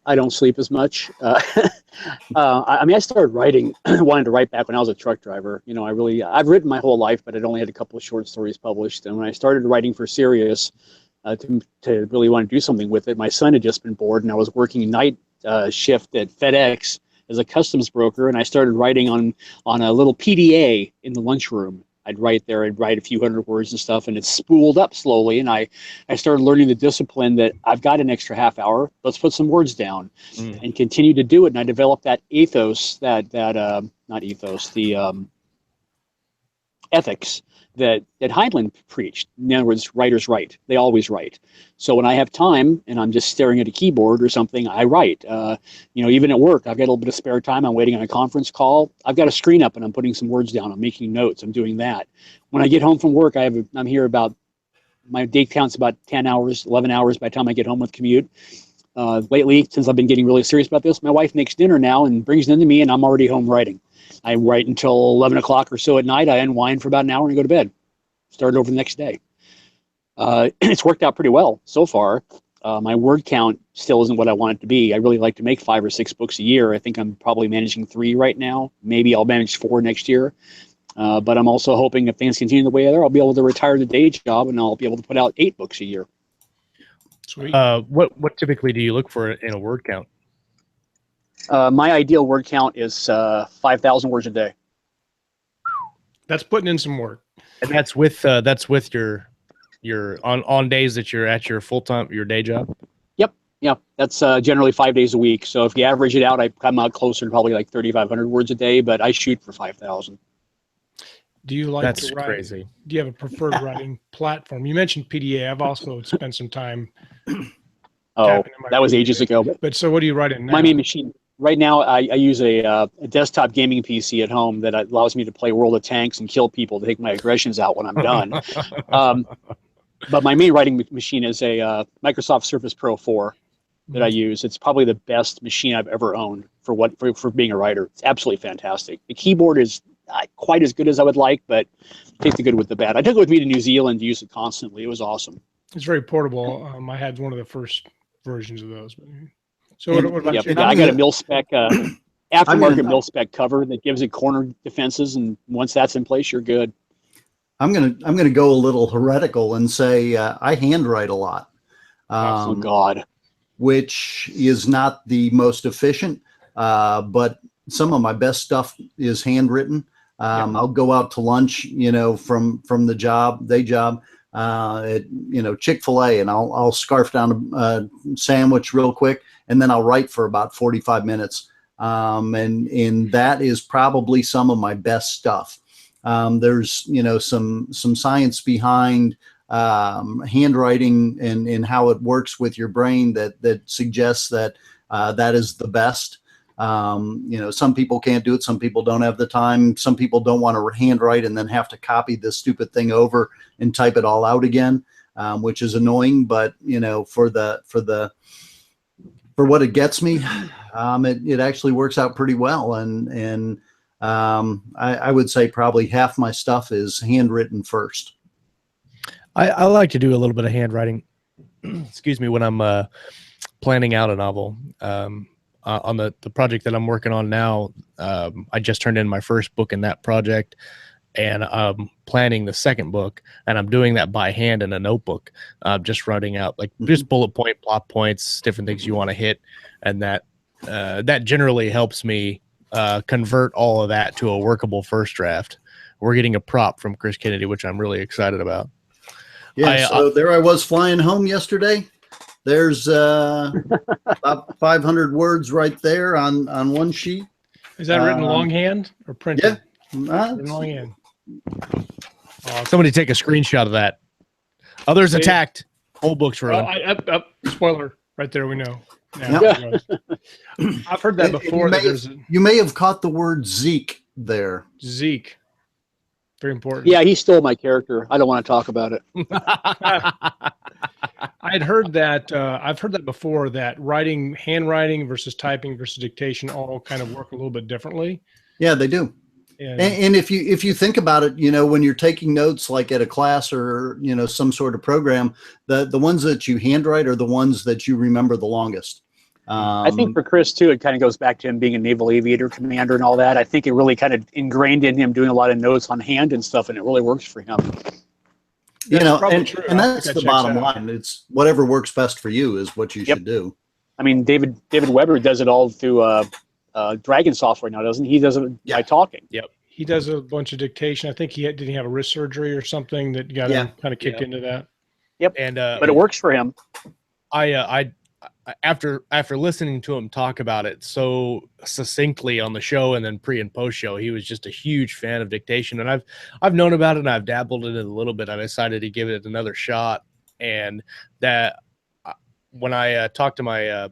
I don't sleep as much. I started writing, wanted to write back when I was a truck driver. I've written my whole life, but I'd only had a couple of short stories published. And when I started writing for Sirius, to really want to do something with it, my son had just been bored, and I was working night shift at FedEx as a customs broker, and I started writing on a little PDA in the lunchroom. I'd write a few hundred words and stuff, and it spooled up slowly. And I started learning the discipline that I've got an extra half hour. Let's put some words down and continue to do it. And I developed that ethos, ethics that Heinlein preached. In other words, writers write. They always write. So when I have time and I'm just staring at a keyboard or something, I write. Even at work, I've got a little bit of spare time. I'm waiting on a conference call. I've got a screen up and I'm putting some words down. I'm making notes. I'm doing that. When I get home from work, I'm here about, my day counts about 10 hours, 11 hours by the time I get home with commute. Lately, since I've been getting really serious about this, my wife makes dinner now and brings it in to me, and I'm already home writing. I write until 11 o'clock or so at night. I unwind for about an hour and go to bed. Start over the next day. It's worked out pretty well so far. My word count still isn't what I want it to be. I really like to make 5 or 6 books a year. I think I'm probably managing 3 right now. Maybe I'll manage 4 next year. But I'm also hoping if things continue the way they are, I'll be able to retire the day job and I'll be able to put out 8 books a year. Sweet. What typically do you look for in a word count? My ideal word count is 5,000 words a day. That's putting in some work. And that's with your on days that you're at your full-time, your day job? Yeah, that's generally 5 days a week. So if you average it out, I come out closer to probably like 3,500 words a day, but I shoot for 5,000. Do you like That's to write? crazy. Do you have a preferred writing platform? You mentioned PDA. I've also spent some time. Oh, tapping in my that was PDA. ages ago. But so what are you writing now? My main machine right now, I use a desktop gaming PC at home that allows me to play World of Tanks and kill people to take my aggressions out when I'm done. But my main writing machine is a Microsoft Surface Pro 4 that I use. It's probably the best machine I've ever owned for being a writer. It's absolutely fantastic. The keyboard is not quite as good as I would like, but take the good with the bad. I took it with me to New Zealand to use it constantly. It was awesome. It's very portable. I had one of the first versions of those. So what about Yep. you? I got a mil-spec aftermarket mil-spec cover that gives it corner defenses, and once that's in place, you're good. I'm gonna go a little heretical and say I handwrite a lot. Oh God. Which is not the most efficient, but some of my best stuff is handwritten. I'll go out to lunch, from the day job at Chick-fil-A, and I'll scarf down a sandwich real quick, and then I'll write for about 45 minutes. And that is probably some of my best stuff. There's some science behind handwriting and how it works with your brain that suggests that that is the best. Some people can't do it. Some people don't have the time. Some people don't want to handwrite and then have to copy this stupid thing over and type it all out again, which is annoying. But for what it gets me, it actually works out pretty well. And I would say probably half my stuff is handwritten first. I like to do a little bit of handwriting, excuse me, when I'm planning out a novel. On the project that I'm working on now, I just turned in my first book in that project, and I'm planning the second book, and I'm doing that by hand in a notebook, just writing out just bullet point, plot points, different things you want to hit, and that generally helps me convert all of that to a workable first draft. We're getting a prop from Chris Kennedy, which I'm really excited about. Yeah, so there I was flying home yesterday. There's about 500 words right there on one sheet. Is that written longhand or printed? Yeah. Written longhand. Somebody take a screenshot of that. Others attacked. Whole books ruined. Spoiler right there. We know. Yeah. I've heard that before. You may have caught the word Zeke there. Zeke. Very important. Yeah, he stole my character. I don't want to talk about it. I'd heard that. I've heard that before. That handwriting versus typing versus dictation all kind of work a little bit differently. Yeah, they do. And if you think about it, when you're taking notes like at a class or some sort of program, the ones that you handwrite are the ones that you remember the longest. I think for Chris too, it kind of goes back to him being a naval aviator commander and all that. I think it really kind of ingrained in him doing a lot of notes on hand and stuff, and it really works for him. And that's the bottom line. It's whatever works best for you is what you should do. I mean, David Weber does it all through Dragon software now, doesn't he? He does it by talking. Yep. He does a bunch of dictation. I think did he have a wrist surgery or something that got him kind of kicked into that? Yep. And but it works for him. I after listening to him talk about it so succinctly on the show and then pre and post show, he was just a huge fan of dictation, and I've known about it and I've dabbled in it a little bit. I decided to give it another shot, and that when I talked to my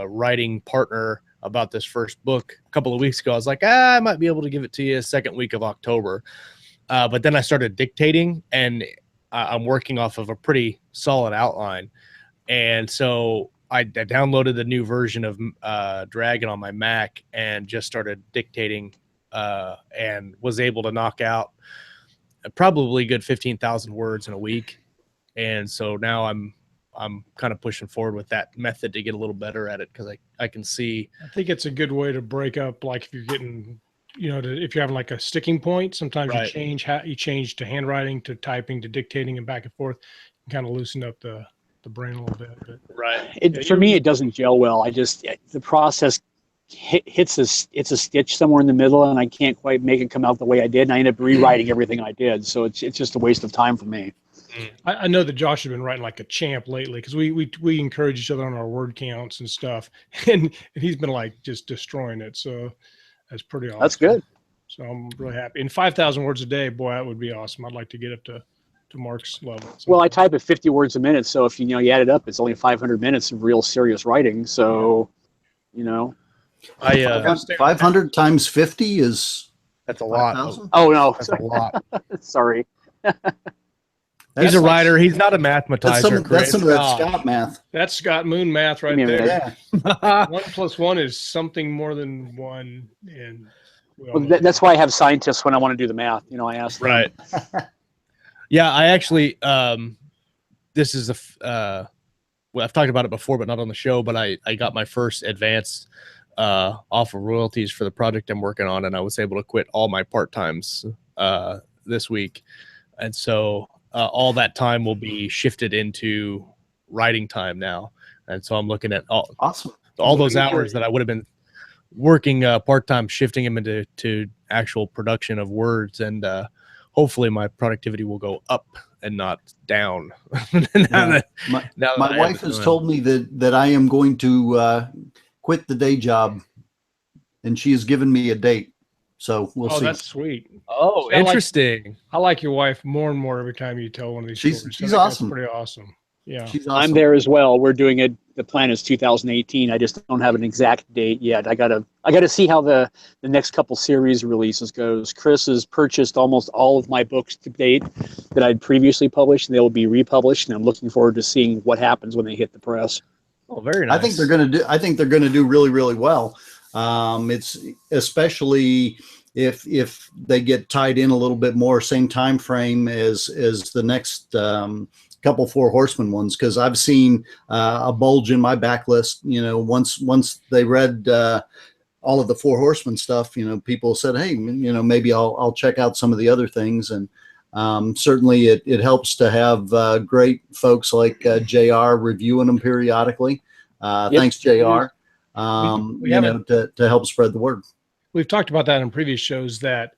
writing partner about this first book a couple of weeks ago, I was like, I might be able to give it to you second week of October, but then I started dictating, and I'm working off of a pretty solid outline. And so I downloaded the new version of Dragon on my Mac and just started dictating and was able to knock out probably good 15,000 words in a week. And so now I'm kind of pushing forward with that method to get a little better at it, because I can see. I think it's a good way to break up, like if you're getting, if you're having like a sticking point, sometimes you change to handwriting, to typing, to dictating, and back and forth, and kind of loosen up the the brain a little bit. But Right. For me, it doesn't gel well. The process hits it's a stitch somewhere in the middle, and I can't quite make it come out the way I did, and I end up rewriting everything I did. So it's just a waste of time for me. I know that Josh has been writing like a champ lately because we encourage each other on our word counts and stuff, and he's been like just destroying it. So that's pretty awesome. That's good. So I'm really happy. And 5,000 words a day, boy, that would be awesome. I'd like to get up to Mark's level. Well, I type at 50 words a minute, so if you add it up, it's only 500 minutes of real serious writing. So, I 500 times 50 is that's a lot. 5,000? Oh no, That's a lot. sorry. He's a writer. He's not a mathematizer. That's some of that Scott math. That's Scott Moon math right Yeah. there. Yeah. 1 + 1 is something more than 1, and Well, that's why I have scientists when I want to do the math. I ask them. Right. Yeah, I actually this is well, I've talked about it before, but not on the show. But I got my first advance off of royalties for the project I'm working on, and I was able to quit all my part-times this week, and so all that time will be shifted into writing time now. And so I'm looking at all those hours that I would have been working part-time, shifting them into actual production of words, and hopefully my productivity will go up and not down. My wife has told me that I am going to quit the day job, and she has given me a date. So we'll see. Oh, that's sweet. Oh, I interesting. I like your wife more and more every time you tell one of these stories. She's That's awesome. pretty awesome. Yeah. She's awesome. I'm there as well. We're doing it. The plan is 2018. I just don't have an exact date yet. I gotta see how the next couple series releases goes. Chris has purchased almost all of my books to date that I'd previously published, and they will be republished. And I'm looking forward to seeing what happens when they hit the press. Oh, very nice. I think they're gonna do really, really well. It's especially if they get tied in a little bit more, same time frame as the next couple Four Horsemen ones, because I've seen a bulge in my backlist. Once they read all of the Four Horsemen stuff, people said, hey, maybe I'll check out some of the other things, and certainly it helps to have great folks like JR reviewing them periodically. Yep. Thanks, JR. We haven't- to help spread the word. We've talked about that in previous shows, that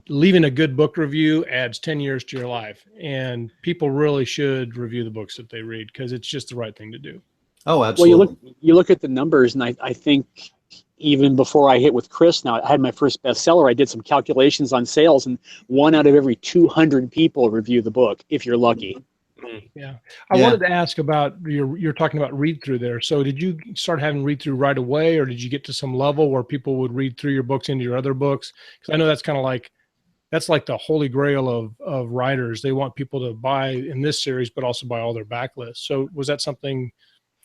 leaving a good book review adds 10 years to your life, and people really should review the books that they read because it's just the right thing to do. Oh, absolutely. Well, you look at the numbers, and I think even before I hit with Chris, now I had my first bestseller. I did some calculations on sales, and 1 out of every 200 people review the book if you're lucky. Yeah. I wanted to ask about you're talking about read through there. So did you start having read through right away, or did you get to some level where people would read through your books into your other books? Because I know that's kind of like, that's like the holy grail of writers. They want people to buy in this series, but also buy all their backlists. So was that something?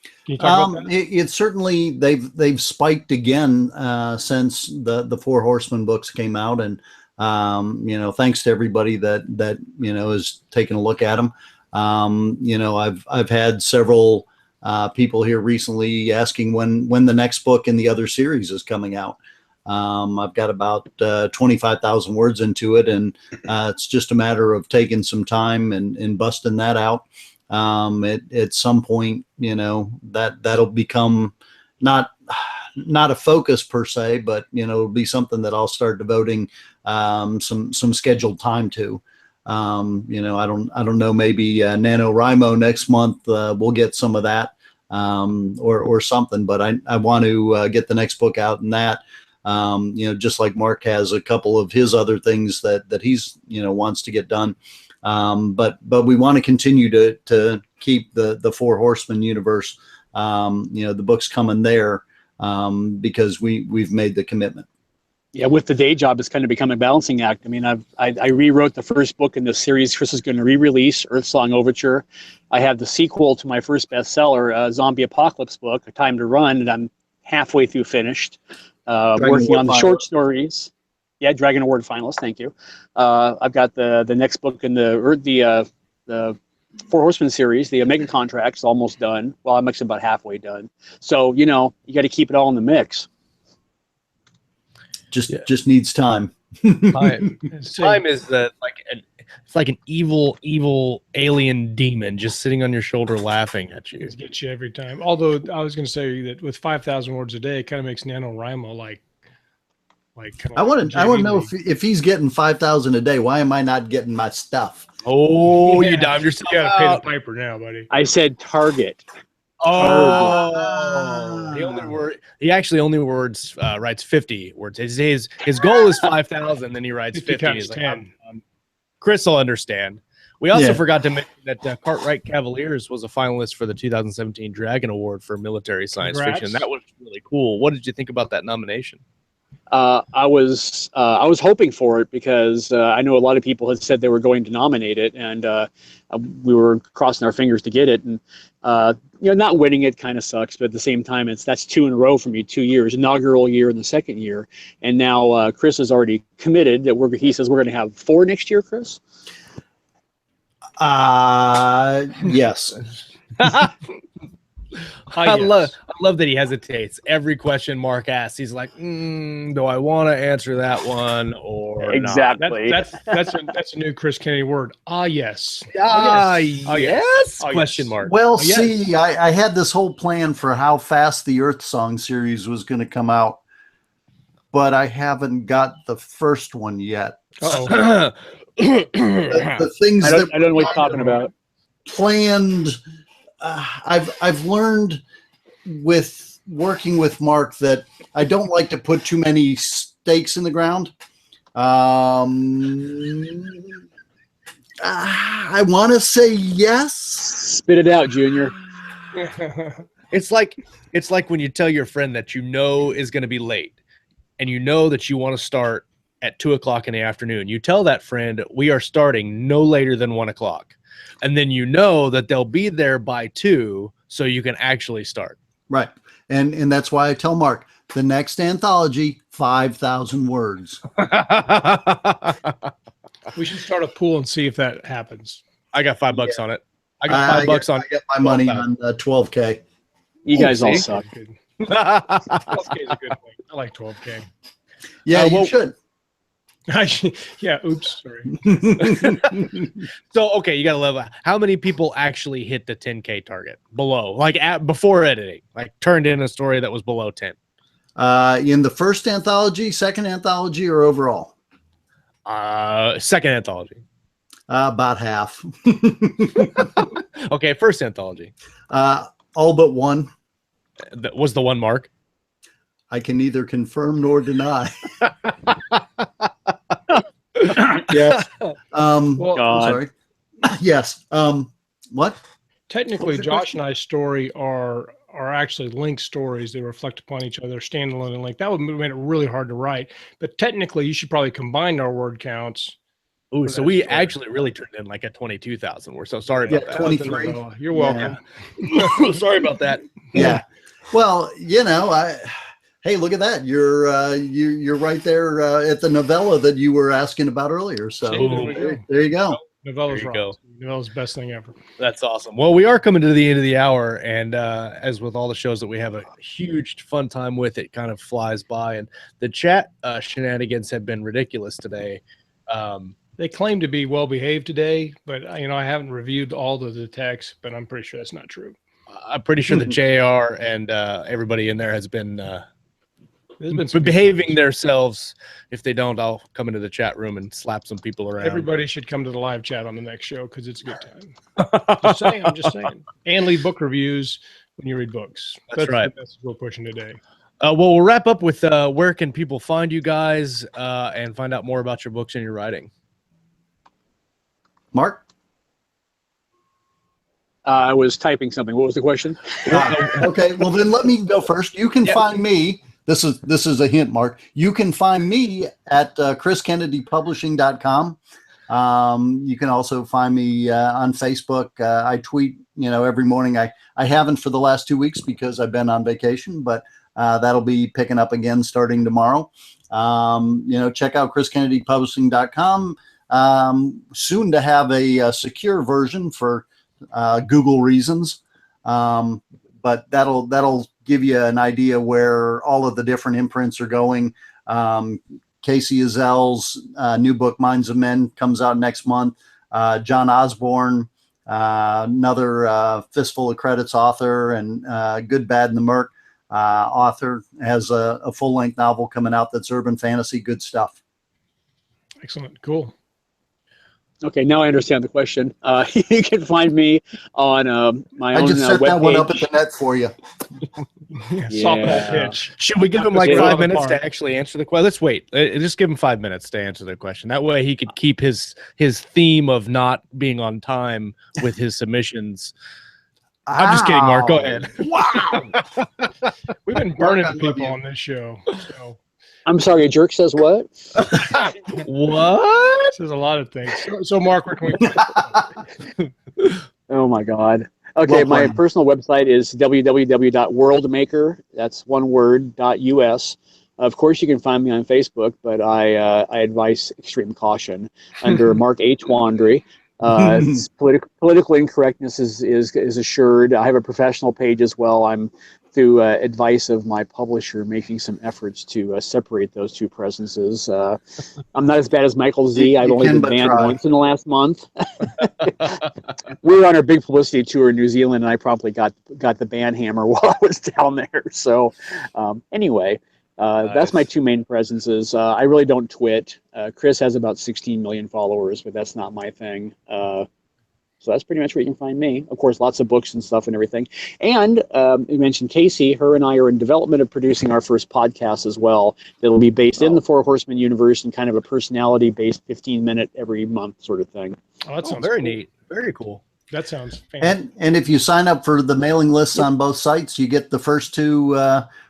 Can you talk about that? It's certainly they've spiked again since the Four Horsemen books came out, and thanks to everybody that has taken a look at them. I've had several people here recently asking when the next book in the other series is coming out. I've got about 25,000 words into it, and it's just a matter of taking some time and busting that out. At some point, that'll become not a focus per se, but it'll be something that I'll start devoting some scheduled time to. I don't know, maybe NaNoWriMo next month we'll get some of that or something, but I want to get the next book out in that. Just like Mark has a couple of his other things that he's wants to get done. But we want to continue to keep the Four Horsemen universe, the books coming there, because we've made the commitment. Yeah, with the day job, it's kind of become a balancing act. I mean, I rewrote the first book in the series Chris is going to re-release, Earthsong Overture. I have the sequel to my first bestseller, Zombie Apocalypse book, A Time to Run, and I'm halfway through finished. Working on the short stories. Yeah, Dragon Award finalist. Thank you. I've got the next book in the Four Horsemen series, the Omega Contract's almost done. Well, I'm actually about halfway done. So you got to keep it all in the mix. Just needs time. Time, time is it's like an evil alien demon just sitting on your shoulder laughing at you. It gets you every time. Although I was going to say that with 5,000 words a day, it kind of makes NaNoWriMo like I want to know if he's getting 5,000 a day. Why am I not getting my stuff? Oh, you dimed yourself You got to pay out. the piper now, buddy. I said target. Oh, he actually only writes 50 words. His goal is 5,000, then he writes 50. times He's like, 10. Chris will understand. We also forgot to mention that Cartwright Cavaliers was a finalist for the 2017 Dragon Award for military science fiction. That was really cool. What did you think about that nomination? I was hoping for it because I know a lot of people had said they were going to nominate it, and we were crossing our fingers to get it. And not winning it kind of sucks, but at the same time, that's 2 in a row for me, 2 years, inaugural year and the second year, and now Chris has already committed that he says we're going to have 4 next year. Chris? Yes. I love that he hesitates. Every question Mark asks, he's like, do I want to answer that one or exactly? Not? That's a new Chris Kennedy word. Yes. Yes? Question mark. Well, see, I had this whole plan for how fast the Earth Song series was going to come out, but I haven't got the first one yet. Uh-oh. the things I don't know what you're talking about. Planned. I've learned with working with Mark that I don't like to put too many stakes in the ground. I want to say yes. Spit it out, Junior. It's like when you tell your friend that you know is going to be late, and you know that you want to start at 2:00 in the afternoon. You tell that friend, we are starting no later than 1:00. And then you know that they'll be there by 2, so you can actually start. Right. And that's why I tell Mark, the next anthology, 5,000 words. We should start a pool and see if that happens. I got $5 on it. I got $5 on it. I got my money on 12K. You guys all suck. 12K is a good thing. I like 12K. Yeah, you should. Yeah, oops, sorry. So, okay, you got to level. How many people actually hit the 10K target below, before editing, turned in a story that was below 10? In the first anthology, second anthology, or overall? Second anthology. About half. Okay, first anthology. All but one. That was the one, Mark. I can neither confirm nor deny. Yes. Sorry. Yes. What? Technically, Josh and I's story are actually linked stories. They reflect upon each other, standalone and linked. That would make it really hard to write. But technically, you should probably combine our word counts. Oh, so we actually really turned in a 22,000. We're so sorry about that. 23. You're welcome. Yeah. Sorry about that. Yeah. Well, hey, look at that! You're right there at the novella that you were asking about earlier. So there you go. Novella's right. Novella's the best thing ever. That's awesome. Well, we are coming to the end of the hour, and as with all the shows that we have a huge fun time with, it kind of flies by. And the chat shenanigans have been ridiculous today. They claim to be well behaved today, but I haven't reviewed all of the text, but I'm pretty sure that's not true. I'm pretty sure that JR and everybody in there has been behaving themselves. If they don't, I'll come into the chat room and slap some people around. Everybody should come to the live chat on the next show because it's a good time. I'm just saying. And leave book reviews when you read books. That's right. That's what we're pushing today. Well, we'll wrap up with where can people find you guys and find out more about your books and your writing. Mark? I was typing something. What was the question? Okay, well then let me go first. You can find me. This is a hint, Mark. You can find me at chriskennedypublishing.com. You can also find me on Facebook. I tweet, every morning. I haven't for the last 2 weeks because I've been on vacation, but that'll be picking up again starting tomorrow. Check out chriskennedypublishing.com. Soon to have a secure version for Google reasons, but that'll give you an idea where all of the different imprints are going. Casey Ezel's new book, Minds of Men, comes out next month. John Osborne, another Fistful of Credits author, and Good, Bad, and the Merc author, has a full-length novel coming out that's urban fantasy, good stuff. Excellent. Cool. Okay, now I understand the question. You can find me on my own I just set that webpage. one up at the net for you. Softball pitch. Should we give him Knock like us out 5 of the minutes park. to actually answer the question? Let's wait. Just give him 5 minutes to answer the question. That way he could keep his theme of not being on time with his submissions. I'm just kidding, Mark. Go ahead. Wow. We've been burning people on this show. So I'm sorry, a jerk says what? What? this is a lot of things. So Mark, where can we? Oh my God. Okay, Well my played. personal website is www.worldmaker. That's one word, .us. Of course, you can find me on Facebook, but I advise extreme caution under Mark H. Wandrey. Political incorrectness is assured. I have a professional page as well. I'm, through advice of my publisher, making some efforts to separate those two presences. I'm not as bad as Michael Z. I've You only can been but banned try. once in the last month. We were on our big publicity tour in New Zealand, and I promptly got the ban hammer while I was down there. So anyway, that's my two main presences. I really don't twit. Chris has about 16 million followers, but that's not my thing. So that's pretty much where you can find me. Of course, lots of books and stuff and everything. And you mentioned Casey. Her and I are in development of producing our first podcast as well. That'll be based in the Four Horsemen universe and kind of a personality-based 15-minute every month sort of thing. Oh, that sounds very cool. neat. Very cool. That sounds fantastic. And if you sign up for the mailing lists on both sites, you get the first two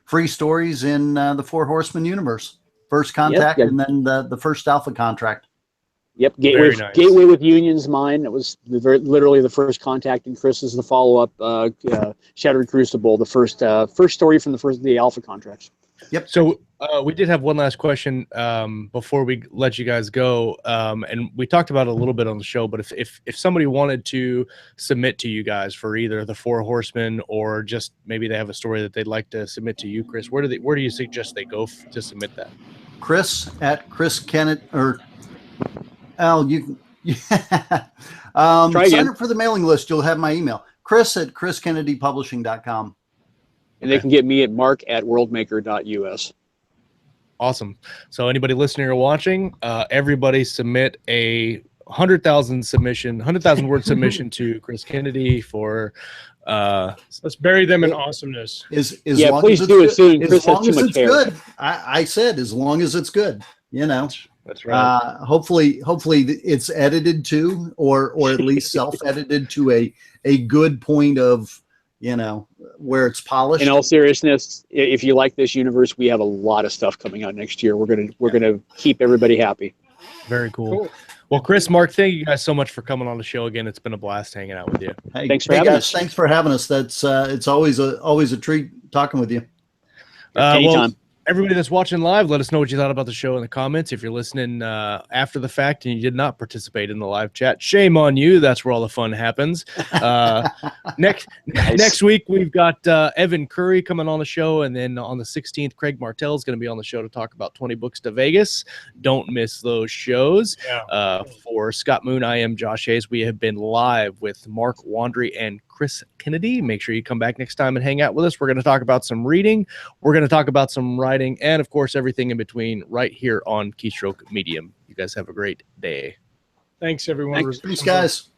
free stories in the Four Horsemen universe. First Contact, Yep. and then the first Alpha Contract. Yep, Very nice. Gateway with Union's mine. It was literally the first contact, and Chris is the follow-up. Shattered Crucible, the first story from the Alpha contracts. Yep. So we did have one last question before we let you guys go, and we talked about it a little bit on the show. But if somebody wanted to submit to you guys for either the Four Horsemen or just maybe they have a story that they'd like to submit to you, Chris, where do you suggest they go to submit that? Chris at Chris Kennett or Al, you sign again. up for the mailing list. You'll have my email. Chris at chriskennedypublishing.com. And they can get me at mark@worldmaker.us. Awesome. So anybody listening or watching, everybody submit a 100,000 word submission to Chris Kennedy for Let's bury them in awesomeness. Yeah, please do it soon. Chris has too much hair. Good. I said as long as it's good. You know. that's right. Hopefully it's edited to, or at least self-edited to a good point of, you know, where it's polished. In all seriousness, if you like this universe, we have a lot of stuff coming out next year. We're gonna keep everybody happy. Very cool. Well, Chris, Mark, thank you guys so much for coming on the show again. It's been a blast hanging out with you. Hey, Thanks for having guys, us. Thanks for having us. That's it's always a treat talking with you. Anytime. Everybody that's watching live, let us know what you thought about the show in the comments. If you're listening after the fact and you did not participate in the live chat, shame on you. That's where all the fun happens. Next week, we've got Evan Curry coming on the show. And then on the 16th, Craig Martell is going to be on the show to talk about 20 Books to Vegas. Don't miss those shows. Yeah. For Scott Moon, I am Josh Hayes. We have been live with Mark Wandrey and Chris Kennedy. Make sure you come back next time and hang out with us. We're going to talk about some reading. We're going to talk about some writing and, of course, everything in between right here on Keystroke Medium. You guys have a great day. Thanks, everyone. Thanks, guys.